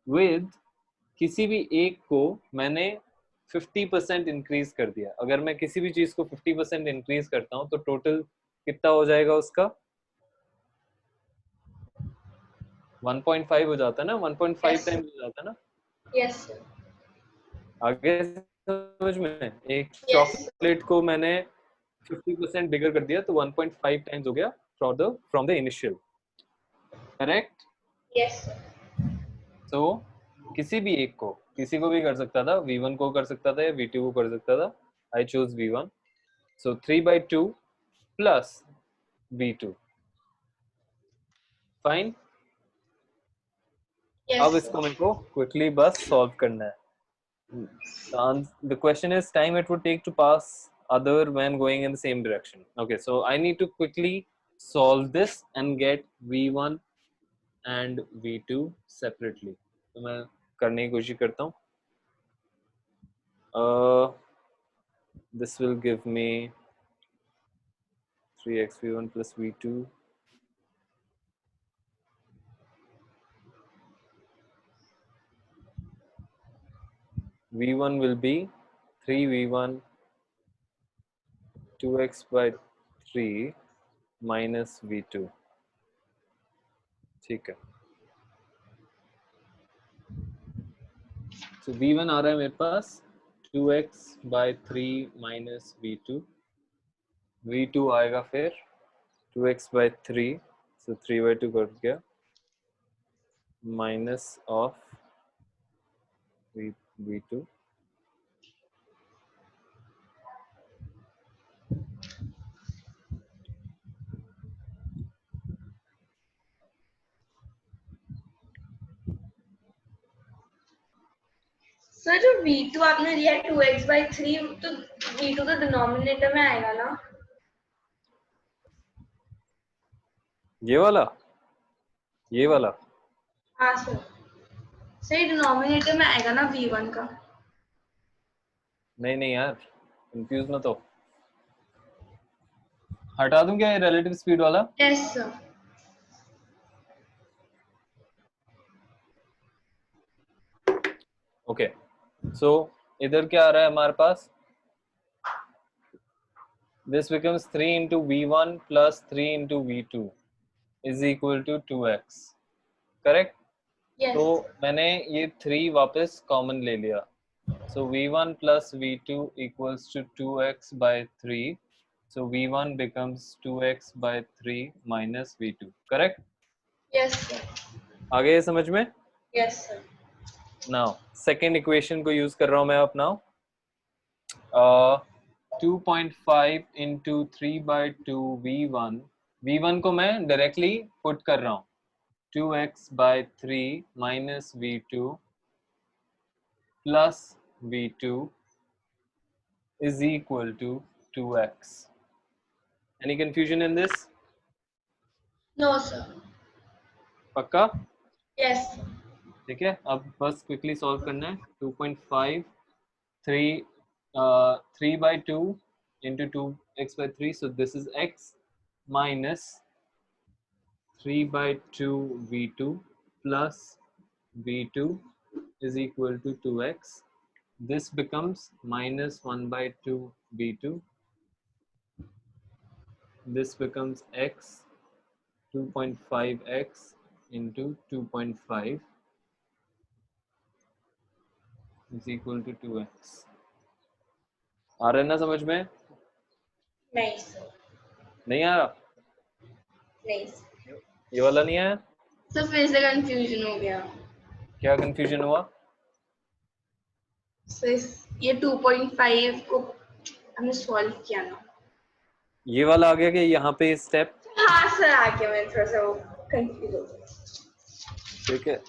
with किसी भी एक को मैंने 50% इंक्रीज कर दिया. अगर मैं किसी भी चीज को 50% इंक्रीज करता हूँ तो टोटल कितना हो जाएगा उसका? 1.5 हो जाता है ना, 1.5 Yes. टाइम्स हो जाता है ना. Yes, sir. आगे समझ में? एक Yes. चॉकलेट को मैंने 50% बिगर कर दिया तो 1.5 टाइम्स हो गया from the initial. Correct? Yes, sir. तो किसी भी एक को, किसी को भी कर सकता था, V1 को कर सकता था या V2 को कर सकता था. I chose V1. So 3/2 plus V2. Fine. Yes, अब sir. इसको मेरे को quickly बस solve करना है. The question is time it would take to pass other when going in the same direction. Okay, so I need to quickly solve this and get V1 and V2 separately. तो मैं करने की कोशिश करता हूँ. This will give me 3x V1 plus V2. V1 will be 3V1 2x by 3 minus V2. ठीक है. So V1 आ रहा है मेरे पास 2x by 3 minus V2. V2 आएगा फिर 2x by 3, so 3/2 कर गया, minus of V2. सर जो V2 आपने लिया है 2x/3 तो V2 तो डिनोमिनेटर में आएगा ना? ये वाला? हाँ सर. सही डिनोमिनेटर में आएगा ना V1 का? नहीं यार, कंफ्यूज मत हो. हटा दूं क्या ये रिलेटिव स्पीड वाला? Yes, sir. ओके, सो इधर क्या आ रहा है हमारे पास? This becomes 3 into V1 plus 3 into V2 is equal to 2x. Correct? Yes. तो मैंने ये 3 वापस कॉमन ले लिया. So V1 plus V2 equals to 2x by 3. So V1 becomes 2x by 3 minus V2. Correct? Yes, sir. आगे ये समझ में? Yes, sir. Now second equation को use कर रहा हूँ मैं अब now. 2.5 into 3/2 v1. v1 को मैं डायरेक्टली पुट कर रहा हूँ 2x/3 minus v2 plus v2 is equal to 2x. Any confusion in this? No sir. पक्का? Yes. ठीक है, अब बस क्विकली सॉल्व करना है 2.5 3/2 into 2x/3, so this is x minus 3/2 v2 plus v2 is equal to 2x. This becomes minus 1/2 v2. This becomes x 2.5x into 2.5 is equal to 2x. आ रहा है ना समझ में? नहीं sir. नहीं आ रहा? नहीं sir. ये वाला नहीं आया? तो फिर से कंफ्यूजन हो गया. क्या कंफ्यूजन हुआ? So ये 2.5 को हमने सॉल्व किया ना. ये वाला आ गया कि यहाँ पे स्टेप? हाँ सर आ गया, मैं थोड़ा सा कंफ्यूज हो गया. ठीक है,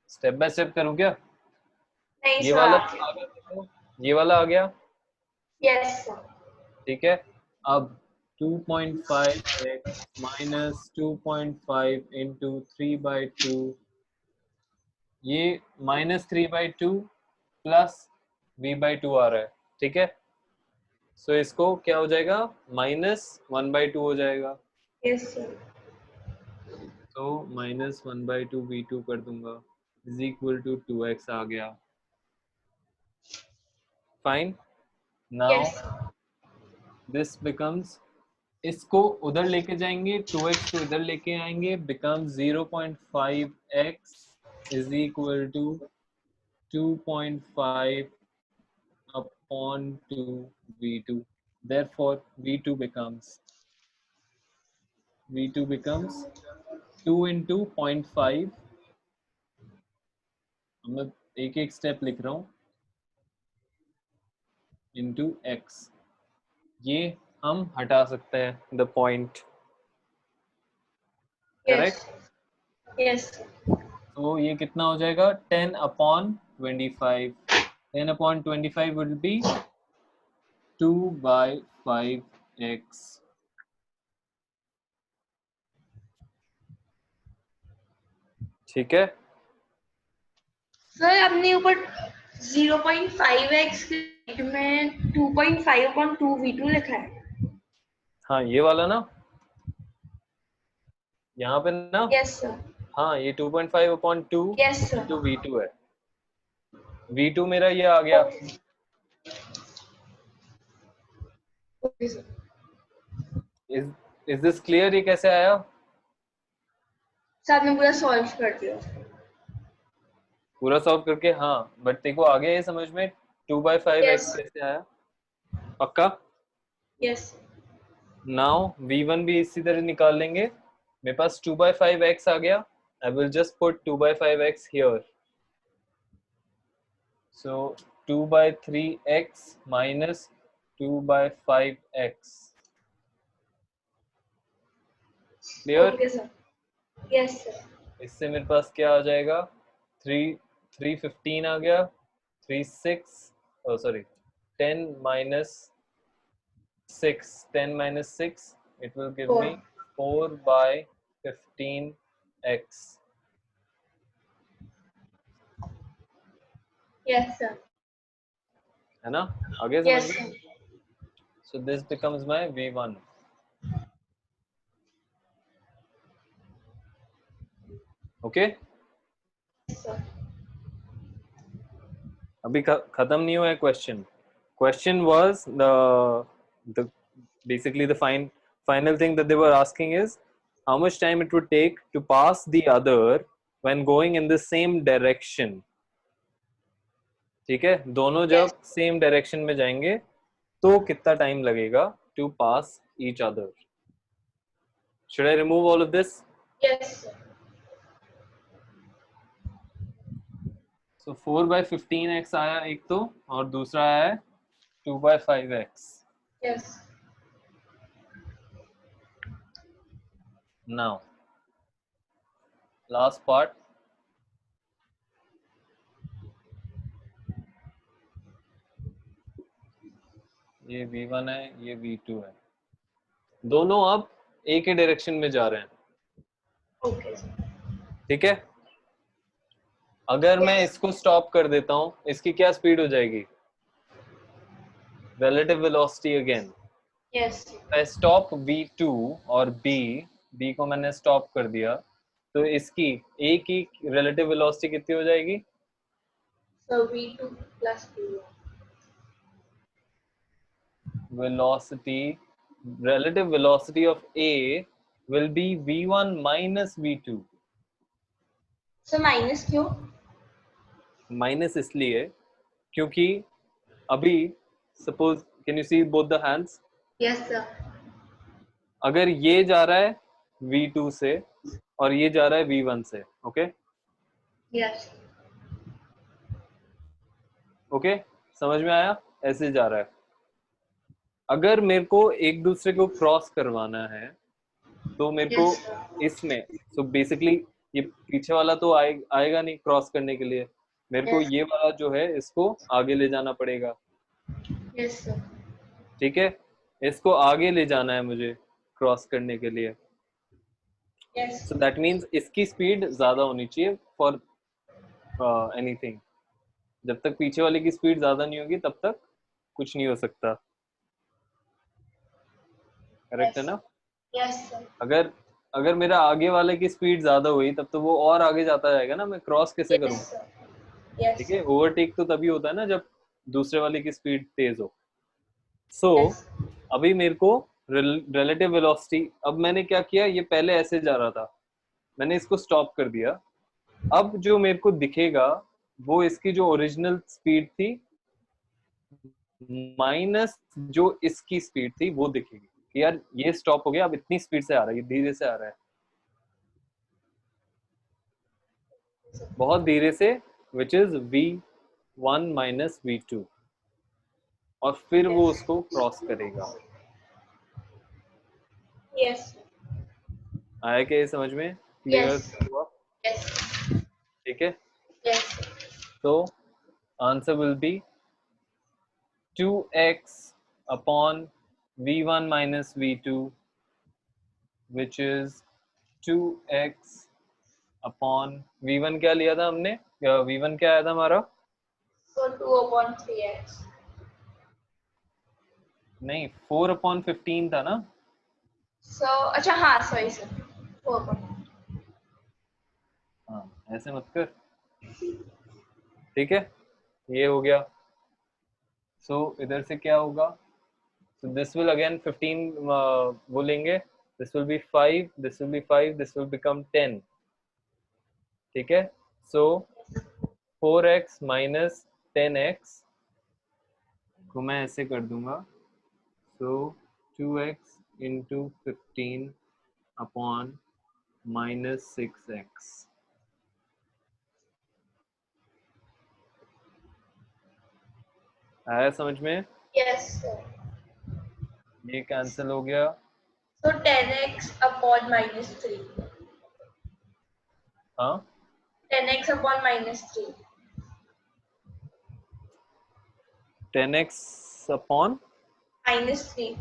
स्टेप बाय स्टेप करूँ क्या? नहीं ये सर वाला आ गया. आ गया, ये वाला आ गया. Yes sir. ठीक है, अब 2.5x minus 2.5 into 3/2, ये minus 3/2 plus v/2 आ रहा है. ठीक है, सो इसको क्या हो जाएगा? minus 1/2 हो जाएगा. Yes sir. तो minus 1/2 v2 कर दूंगा is equal to 2x आ गया. Fine. Now Yes sir. This becomes, इसको उधर लेके जाएंगे 2x को इधर लेके आएंगे, becomes 0.5x is equal to 2.5 upon 2 v2. Therefore v2 becomes 2 into 0.5. मैं एक एक स्टेप लिख रहा हूँ into x. ये हम हटा सकते हैं the point. Yes. Yes sir. तो ये कितना हो जाएगा? 10/25. 10/25 will be 2/5x. ठीक है, सर अपने ऊपर 0.5x में 2.5/2 v2 लिखा है. हाँ ये वाला ना, यहाँ पे ना. Yes sir. हाँ ये 2.5/2 Yes sir. into v2 है. v2 मेरा ये आ गया. Okay sir. Is this clear? ये कैसे आया? सर आपने पूरा सॉल्व कर दिया. पूरा सॉल्व करके? हाँ, बट देखो आ गया ये समझ में 2/5x Yes. कैसे आया? पक्का? Yes. नाउ v1 भी इसी तरह निकाल लेंगे. मेरे पास 2/5x आ गया. I will just put 2/5x here. So 2/3x minus 2/5x. Clear? Okay sir. Yes sir. इससे मेरे पास क्या आ जाएगा? 315 आ गया. 10 minus 6. 10 minus 6. It will give me 4/15x. Yes sir. है ना? आगे Yes समझ sir. में? So this becomes my v1. Okay? Yes sir. अभी खत्म नहीं हुआ है question. Question was the basically the final thing that they were asking is how much time it would take to pass the other when going in the same direction. ठीक है, दोनों जब same direction में जाएंगे तो कितना time लगेगा to pass each other. Should I remove all of this? Yes sir. So 4/15x आया एक तो, और दूसरा आया है 2/5x. Yes. Now last part. ये v1 है, ये v2 है, दोनों अब एक ही डायरेक्शन में जा रहे हैं. Okay. ठीक है. अगर मैं इसको स्टॉप कर देता हूं, इसकी क्या स्पीड हो जाएगी? relative velocity again. Yes. I stop v2 और b को मैंने स्टॉप कर दिया, तो इसकी a की relative velocity कितनी हो जाएगी? So v2 plus v1. Relative velocity of a will be v1 minus v2. So minus क्यों? माइनस इसलिए क्योंकि अभी suppose, can you see both the hands? Yes sir. अगर ये जा रहा है v2 से और ये जा रहा है v1 से, ओके Yes. ओके, समझ में आया? ऐसे जा रहा है. अगर मेरे को एक दूसरे को क्रॉस करवाना है तो मेरे को Yes sir. इसमें, सो बेसिकली ये पीछे वाला तो आएगा नहीं क्रॉस करने के लिए, मेरे को Yes. ये वाला जो है इसको आगे ले जाना पड़ेगा. Yes sir. ठीक है, इसको आगे ले जाना है मुझे क्रॉस करने के लिए. Yes. सो दैट मीन्स इसकी स्पीड ज्यादा होनी चाहिए फॉर एनीथिंग. जब तक पीछे वाले की स्पीड ज्यादा नहीं होगी तब तक कुछ नहीं हो सकता. करेक्ट है ना? Yes sir. अगर मेरा आगे वाले की स्पीड ज्यादा हुई तब तो वो और आगे जाता जाएगा ना, मैं क्रॉस कैसे करूं? Yes sir. Yes. ठीक है, ओवरटेक तो तभी होता है ना जब दूसरे वाले की स्पीड तेज हो. सो Yes. अभी मेरे को रिलेटिव वेलोसिटी, अब मैंने क्या किया, ये पहले ऐसे जा रहा था, मैंने इसको स्टॉप कर दिया. अब जो मेरे को दिखेगा वो इसकी जो ओरिजिनल स्पीड थी माइनस जो इसकी स्पीड थी वो दिखेगी कि यार ये स्टॉप हो गया, अब इतनी स्पीड से आ रहा है, ये धीरे से आ रहा है, बहुत धीरे से, which is v1 minus v2, और फिर वो उसको क्रॉस करेगा. Yes. आया क्या ये समझ में? Clear Yes. हुआ? Yes. ठीक है. Yes. तो answer will be 2x upon v1 minus v2 which is 2x upon v1 क्या लिया था हमने? v1 क्या आया था हमारा? So 2/3x. नहीं, 4/15 था ना? So अच्छा हाँ sorry sir. 4. हाँ, ऐसे मत कर. ठीक है, ये हो गया. सो इधर से क्या होगा? So this will again 15 वो लेंगे, this will be 5, this will be 5, this will become 10. ठीक है. So 4x minus 10x को मैं ऐसे कर दूंगा. So 2x into 15 upon minus 6x. आया समझ में? Yes sir. ये कैंसिल हो गया. So 10x upon minus 3. हाँ, 10x upon minus 3. 10x upon Minus 3.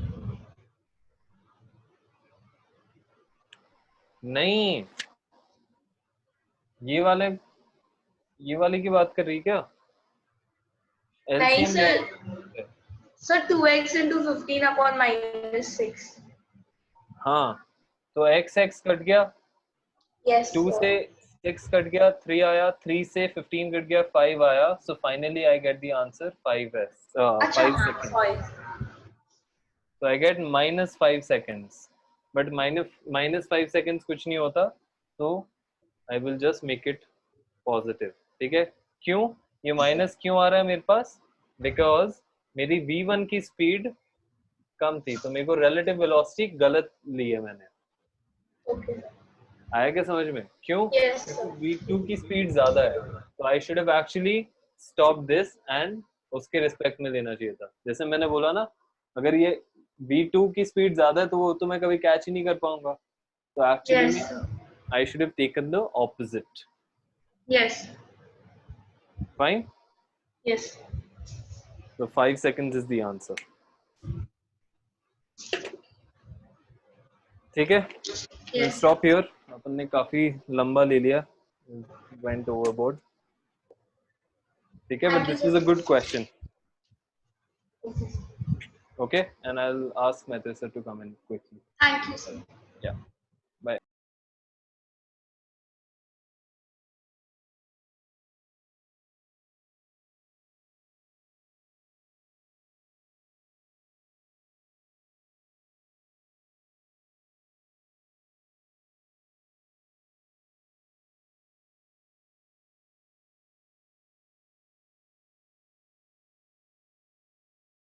नहीं, ये वाले की बात कर रही क्या? नहीं LCM sir. So 2x into 15 upon minus 6. हाँ, तो x कट गया, Yes 2 sir. से 6 कट गया, 3 आया, 3 से 15 कट गया, 5 आया. So finally I get the answer 5s, अच्छा 5 हाँ seconds. sorry. So I get minus 5 seconds. But minus 5 seconds कुछ नहीं होता, so I will just make it positive. ठीक है? क्यों ये माइनस क्यों आ रहा है मेरे पास? Because मेरी v1 की स्पीड कम थी, तो मेरे को relative velocity गलत ली है मैंने. Okay. आया क्या समझ में? क्यों? Yes sir. v2 की स्पीड ज्यादा है, तो I should have actually stopped this and उसके रिस्पेक्ट में लेना चाहिए था। जैसे मैंने बोला ना, अगर ये v2 की स्पीड ज्यादा है तो वो तो मैं कभी कैच ही नहीं कर पाऊंगा, तो एक्चुअली Yes, में sir. I should have taken the opposite. Yes. Fine, Yes. so 5 seconds is the answer. ठीक है, we'll Yes. stop here. अपन ने काफी लंबा ले लिया, went overboard. ठीक है, but Thank you, this sir. was a good question. Okay, and I'll ask Maitri sir to come in quickly. Thank you, sir. Yeah.